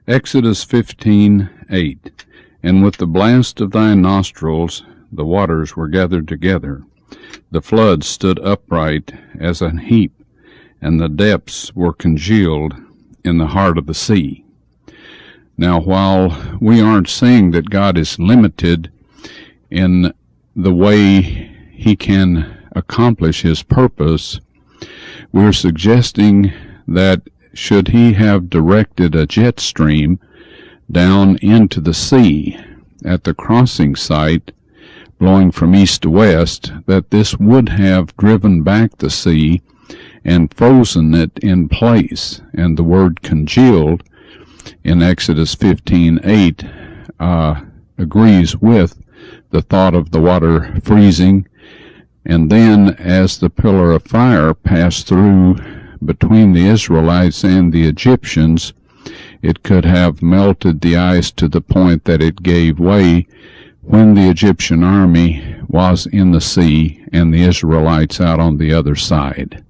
Exodus 15:8. And with the blast of thy nostrils the waters were gathered together. The floods stood upright as an heap, and the depths were congealed in the heart of the sea. Now, while we aren't saying that God is limited in the way he can accomplish his purpose, we're suggesting that should he have directed a jet stream down into the sea at the crossing site, blowing from east to west, that this would have driven back the sea and frozen it in place. And the word congealed in Exodus 15:8 agrees with the thought of the water freezing. And then as the pillar of fire passed through between the Israelites and the Egyptians, it could have melted the ice to the point that it gave way when the Egyptian army was in the sea and the Israelites out on the other side.